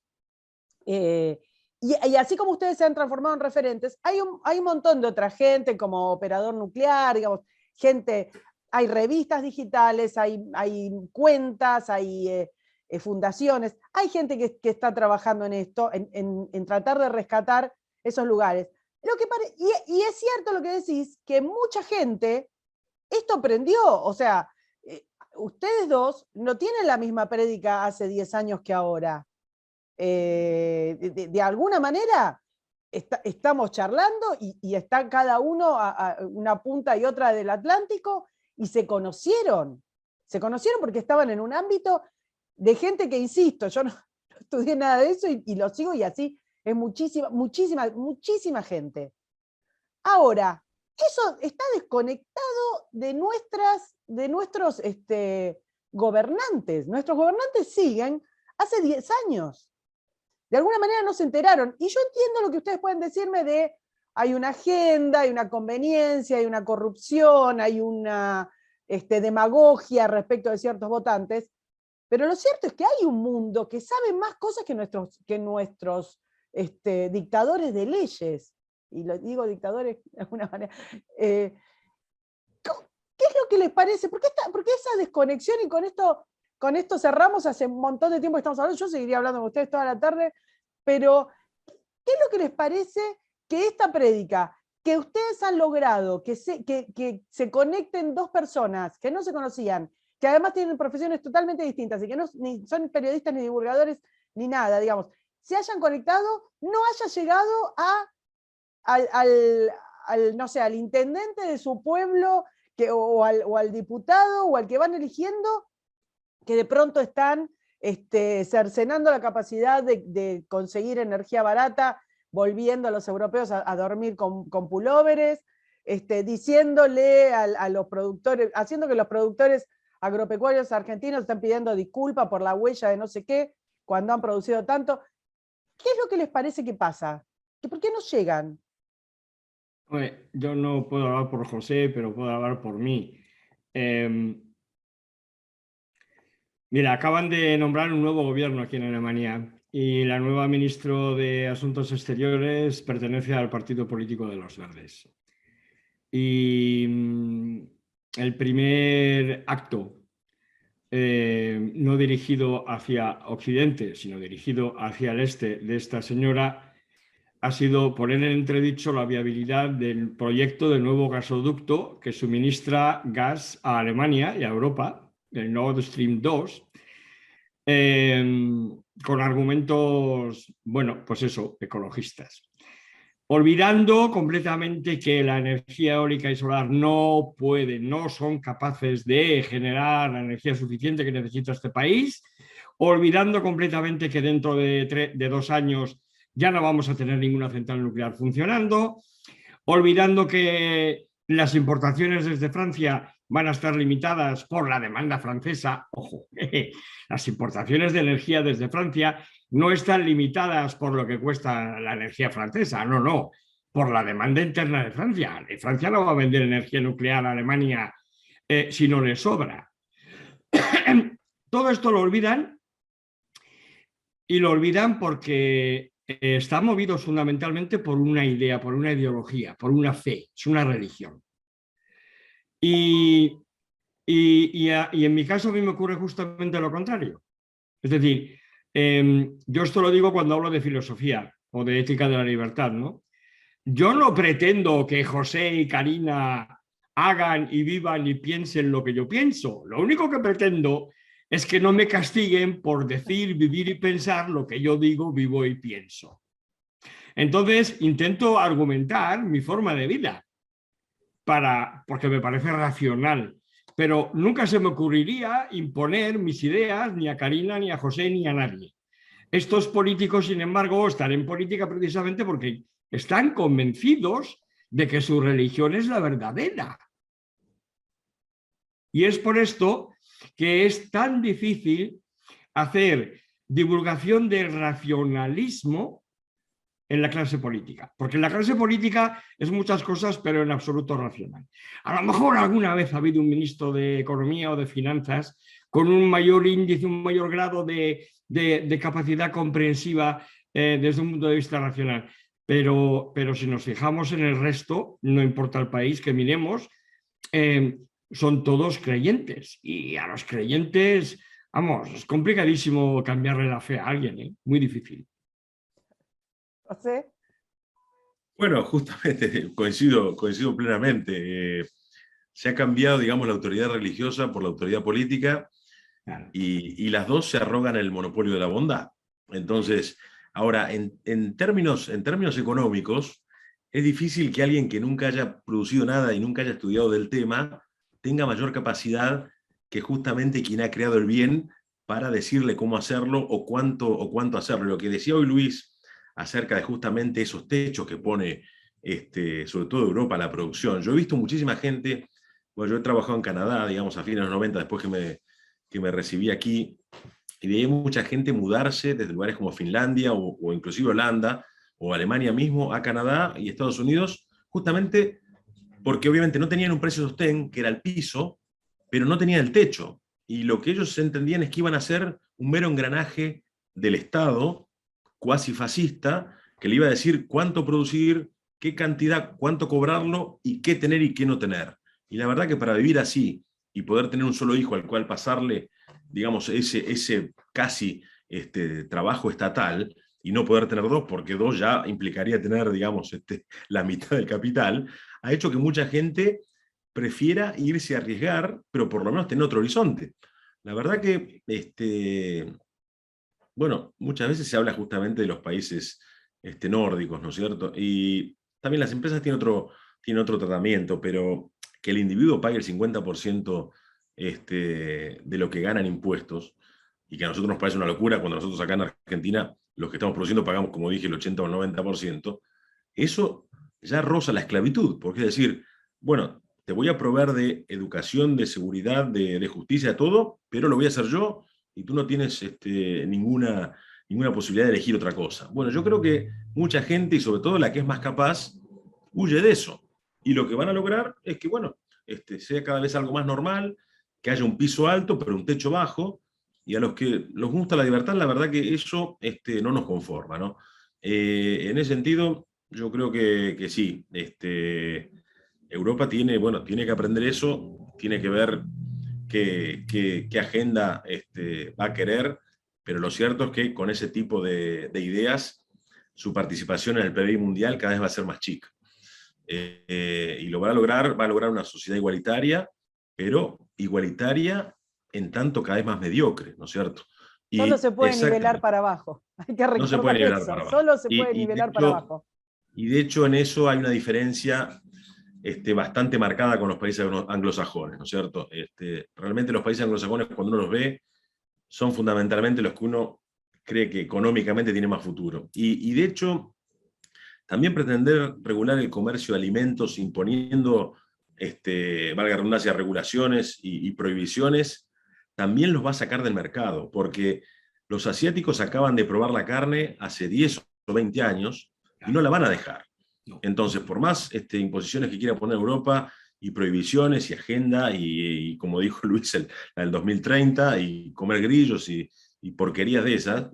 Y así como ustedes se han transformado en referentes, hay un montón de otra gente, como Operador Nuclear, digamos, gente, hay revistas digitales, hay cuentas, hay fundaciones, hay gente que está trabajando en esto, en tratar de rescatar esos lugares. Y es cierto lo que decís, que mucha gente, esto aprendió, o sea, ustedes dos no tienen la misma prédica hace 10 años que ahora. De alguna manera estamos charlando y está cada uno a una punta y otra del Atlántico, y se conocieron porque estaban en un ámbito de gente que, insisto, yo no estudié nada de eso y lo sigo, y así es muchísima gente. Ahora, eso está desconectado de nuestros gobernantes. Nuestros gobernantes siguen hace 10 años. De alguna manera no se enteraron. Y yo entiendo lo que ustedes pueden decirme de hay una agenda, hay una conveniencia, hay una corrupción, hay una demagogia respecto de ciertos votantes, pero lo cierto es que hay un mundo que sabe más cosas que nuestros dictadores de leyes. Y lo digo dictadores de alguna manera. ¿Qué es lo que les parece? ¿Por qué esa desconexión? Y con esto cerramos. Hace un montón de tiempo que estamos hablando, yo seguiría hablando con ustedes toda la tarde, pero ¿qué es lo que les parece que esta prédica, que ustedes han logrado, que se conecten dos personas que no se conocían, que además tienen profesiones totalmente distintas y que no ni son periodistas ni divulgadores ni nada, digamos, se hayan conectado, no haya llegado no sé, al intendente de su pueblo, o al diputado o al que van eligiendo, que de pronto están cercenando la capacidad de conseguir energía barata, volviendo a los europeos a dormir con pulóveres, diciéndole a los productores, haciendo que los productores agropecuarios argentinos están pidiendo disculpas por la huella de no sé qué, cuando han producido tanto. ¿Qué es lo que les parece que pasa? ¿Por qué no llegan? Bueno, yo no puedo hablar por José, pero puedo hablar por mí. Mira, acaban de nombrar un nuevo gobierno aquí en Alemania y la nueva ministra de Asuntos Exteriores pertenece al partido político de los Verdes. Y el primer acto, no dirigido hacia Occidente, sino dirigido hacia el este de esta señora, ha sido poner en entredicho la viabilidad del proyecto del nuevo gasoducto que suministra gas a Alemania y a Europa, el Nord Stream 2, con argumentos, bueno, pues eso, ecologistas. Olvidando completamente que la energía eólica y solar no son capaces de generar la energía suficiente que necesita este país, olvidando completamente que dentro de 2 años ya no vamos a tener ninguna central nuclear funcionando, olvidando que las importaciones desde Francia van a estar limitadas por la demanda francesa. Ojo, las importaciones de energía desde Francia no están limitadas por lo que cuesta la energía francesa, no, por la demanda interna de Francia. Francia no va a vender energía nuclear a Alemania si no le sobra. Todo esto lo olvidan, y lo olvidan porque están movidos fundamentalmente por una idea, por una ideología, por una fe, es una religión. Y en mi caso a mí me ocurre justamente lo contrario. Es decir, yo esto lo digo cuando hablo de filosofía o de ética de la libertad, ¿no? Yo no pretendo que José y Karina hagan y vivan y piensen lo que yo pienso. Lo único que pretendo es que no me castiguen por decir, vivir y pensar lo que yo digo, vivo y pienso. Entonces intento argumentar mi forma de vida porque me parece racional, pero nunca se me ocurriría imponer mis ideas ni a Karina, ni a José, ni a nadie. Estos políticos, sin embargo, están en política precisamente porque están convencidos de que su religión es la verdadera. Y es por esto que es tan difícil hacer divulgación del racionalismo en la clase política, porque en la clase política es muchas cosas, pero en absoluto racional. A lo mejor alguna vez ha habido un ministro de Economía o de Finanzas con un mayor índice, un mayor grado de capacidad comprensiva desde un punto de vista racional, pero si nos fijamos en el resto, no importa el país que miremos, son todos creyentes, y a los creyentes, vamos, es complicadísimo cambiarle la fe a alguien, muy difícil. ¿José? Bueno, justamente coincido plenamente. Se ha cambiado, digamos, la autoridad religiosa por la autoridad política, Claro. y las dos se arrogan el monopolio de la bondad. Entonces, ahora, en términos económicos, es difícil que alguien que nunca haya producido nada y nunca haya estudiado del tema tenga mayor capacidad que justamente quien ha creado el bien para decirle cómo hacerlo o cuánto hacerlo. Lo que decía hoy Luis acerca de justamente esos techos que pone, sobre todo Europa, la producción. Yo he visto muchísima gente, bueno, yo he trabajado en Canadá, digamos, a fines de los 90, después que me recibí aquí, y veía mucha gente mudarse desde lugares como Finlandia o inclusive Holanda o Alemania mismo a Canadá y Estados Unidos, justamente porque obviamente no tenían un precio de sostén, que era el piso, pero no tenían el techo. Y lo que ellos entendían es que iban a ser un mero engranaje del Estado, cuasi fascista, que le iba a decir cuánto producir, qué cantidad, cuánto cobrarlo y qué tener y qué no tener. Y la verdad que para vivir así y poder tener un solo hijo al cual pasarle, digamos, ese casi trabajo estatal, y no poder tener dos, porque dos ya implicaría tener, digamos, la mitad del capital, ha hecho que mucha gente prefiera irse a arriesgar, pero por lo menos tener otro horizonte. La verdad que, bueno, muchas veces se habla justamente de los países nórdicos, ¿no es cierto? Y también las empresas tienen otro tratamiento, pero que el individuo pague el 50% de lo que ganan impuestos, y que a nosotros nos parece una locura cuando nosotros acá en Argentina, los que estamos produciendo pagamos, como dije, el 80 o el 90%, eso ya roza la esclavitud, porque es decir, bueno, te voy a proveer de educación, de seguridad, de justicia, de todo, pero lo voy a hacer yo y tú no tienes ninguna posibilidad de elegir otra cosa. Bueno, yo creo que mucha gente, y sobre todo la que es más capaz, huye de eso. Y lo que van a lograr es que, bueno, sea cada vez algo más normal, que haya un piso alto, pero un techo bajo, y a los que les gusta la libertad, la verdad que eso no nos conforma, ¿no? En ese sentido, yo creo que sí. Europa tiene, bueno, tiene que aprender eso, tiene que ver qué agenda va a querer, pero lo cierto es que con ese tipo de ideas, su participación en el PBI mundial cada vez va a ser más chica. Y lo va a lograr una sociedad igualitaria, pero igualitaria en tanto cada vez más mediocre, ¿no es cierto? Solo se puede nivelar para abajo. Hay que no se puede recordar nivelar eso. para abajo. Solo se puede nivelar para abajo. Y de hecho en eso hay una diferencia bastante marcada con los países anglosajones, ¿no es cierto? Realmente los países anglosajones, cuando uno los ve, son fundamentalmente los que uno cree que económicamente tiene más futuro. Y de hecho, también pretender regular el comercio de alimentos imponiendo, valga la redundancia, regulaciones y prohibiciones, también los va a sacar del mercado, porque los asiáticos acaban de probar la carne hace 10 o 20 años y no la van a dejar. Entonces, por más imposiciones que quiera poner Europa, y prohibiciones, y agenda, y como dijo Luis, la del 2030, y comer grillos, y porquerías de esas,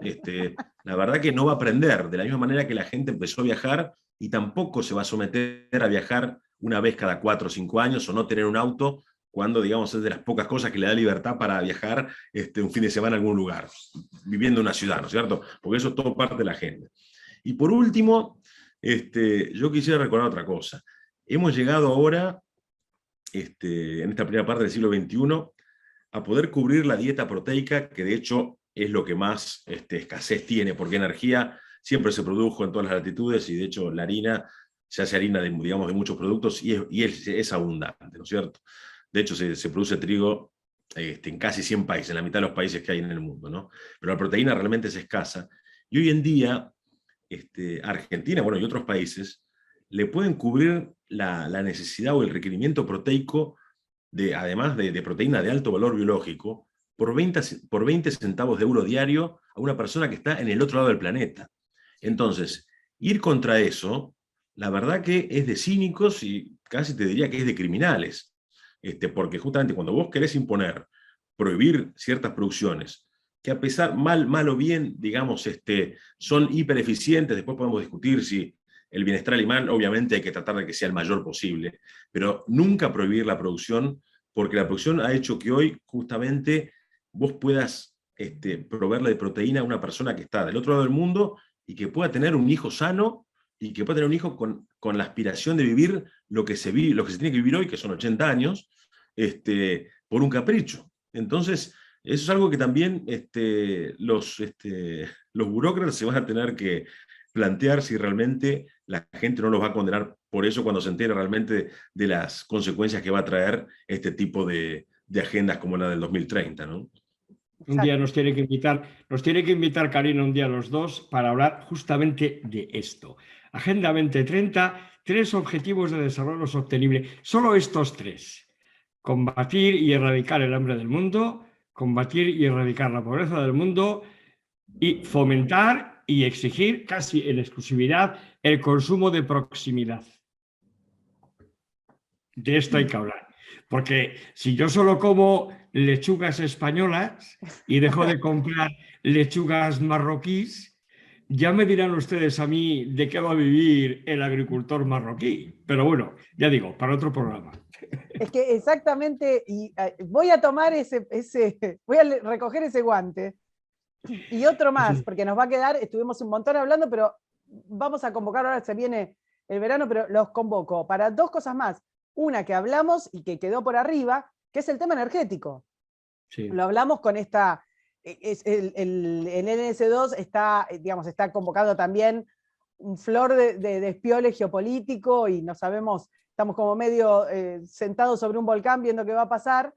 la verdad que no va a aprender, de la misma manera que la gente empezó a viajar, y tampoco se va a someter a viajar una vez cada 4 o 5 años, o no tener un auto, cuando, digamos, es de las pocas cosas que le da libertad para viajar un fin de semana a algún lugar, viviendo en una ciudad, ¿no es cierto? Porque eso es todo parte de la agenda. Y por último, yo quisiera recordar otra cosa. Hemos llegado ahora, en esta primera parte del siglo XXI, a poder cubrir la dieta proteica, que de hecho es lo que más escasez tiene, porque energía siempre se produjo en todas las latitudes, y de hecho la harina se hace harina digamos, de muchos productos, y es abundante, ¿no es cierto? De hecho se produce trigo en casi 100 países, en la mitad de los países que hay en el mundo, ¿no? Pero la proteína realmente es escasa, y hoy en día Argentina, bueno, y otros países, le pueden cubrir la necesidad o el requerimiento proteico, además de proteína de alto valor biológico, por 20 centavos de euro diario a una persona que está en el otro lado del planeta. Entonces, ir contra eso, la verdad que es de cínicos, y casi te diría que es de criminales, porque justamente cuando vos querés imponer, prohibir ciertas producciones, que a pesar, mal o bien, digamos, son hipereficientes, después podemos discutir si el bienestar animal, obviamente hay que tratar de que sea el mayor posible, pero nunca prohibir la producción, porque la producción ha hecho que hoy justamente vos puedas proveerle de proteína a una persona que está del otro lado del mundo, y que pueda tener un hijo sano, y que pueda tener un hijo con la aspiración de vivir lo que se tiene que vivir hoy, que son 80 años, por un capricho. Entonces, eso es algo que también los burócratas se van a tener que plantear, si realmente la gente no los va a condenar por eso cuando se entere realmente de las consecuencias que va a traer este tipo de agendas como la del 2030, ¿no? Un día nos tiene que invitar Karina un día a los dos para hablar justamente de esto. Agenda 2030, 3 objetivos de desarrollo sostenible. Solo estos 3. Combatir y erradicar el hambre del mundo, combatir y erradicar la pobreza del mundo, y fomentar y exigir casi en exclusividad el consumo de proximidad. De esto hay que hablar. Porque si yo solo como lechugas españolas y dejo de comprar lechugas marroquíes, ya me dirán ustedes a mí de qué va a vivir el agricultor marroquí. Pero bueno, ya digo, para otro programa. Es que exactamente, y voy a tomar voy a recoger ese guante. Y otro más, porque nos va a quedar, estuvimos un montón hablando, pero vamos a convocar, ahora se viene el verano, pero los convoco para 2 cosas más. Una que hablamos y que quedó por arriba, que es el tema energético. Sí. Lo hablamos con esta, el NS2 está, digamos, está convocando también un flor de despiole geopolítico, y no sabemos, estamos como medio sentados sobre un volcán viendo qué va a pasar.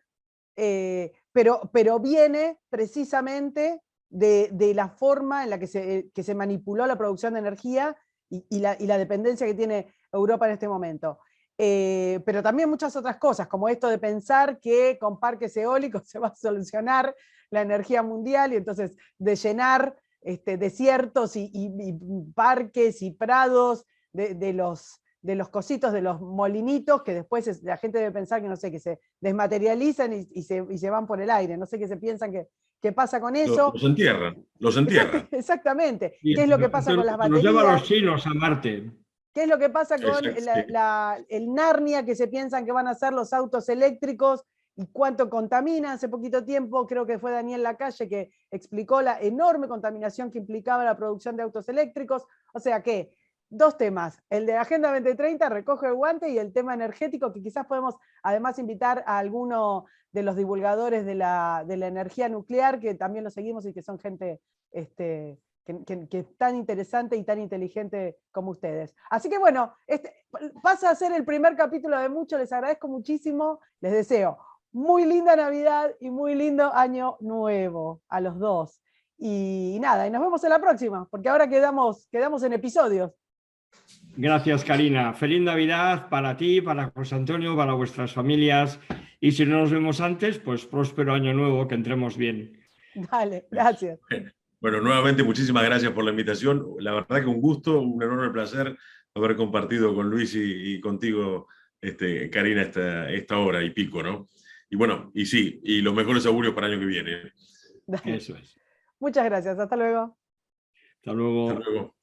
pero viene precisamente de la forma en la que se manipuló la producción de energía y la dependencia que tiene Europa en este momento. Pero también muchas otras cosas, como esto de pensar que con parques eólicos se va a solucionar la energía mundial, y entonces de llenar desiertos y parques y prados de los cositos, de los molinitos, que después la gente debe pensar que, no sé, que se desmaterializan y se van por el aire. No sé qué se piensan que pasa con eso. Los entierran, los entierran. Exactamente. Sí, ¿Qué es lo que pasa con las nos lleva a baterías? los chinos a Marte. ¿Qué es lo que pasa con Exacto, sí. el Narnia, que se piensan que van a ser los autos eléctricos y cuánto contaminan? Hace poquito tiempo, creo que fue Daniel Lacalle que explicó la enorme contaminación que implicaba la producción de autos eléctricos. O sea que, dos temas, el de la Agenda 2030, recoge el guante, y el tema energético, que quizás podemos además invitar a alguno de los divulgadores de la energía nuclear, que también lo seguimos y que son gente que es tan interesante y tan inteligente como ustedes. Así que bueno, pasa a ser el primer capítulo de muchos, les agradezco muchísimo, les deseo muy linda Navidad y muy lindo año nuevo a los dos. Y nada, y nos vemos en la próxima, porque ahora quedamos en episodios. Gracias, Karina. Feliz Navidad para ti, para José Antonio, para vuestras familias. Y si no nos vemos antes, pues próspero año nuevo, que entremos bien. Dale, gracias. Bueno, nuevamente muchísimas gracias por la invitación. La verdad que un gusto, un enorme placer haber compartido con Luis y contigo, Karina, esta hora y pico, ¿no? Y bueno, y sí, y los mejores augurios para el año que viene. Dale. Eso es. Muchas gracias, hasta luego. Hasta luego. Hasta luego.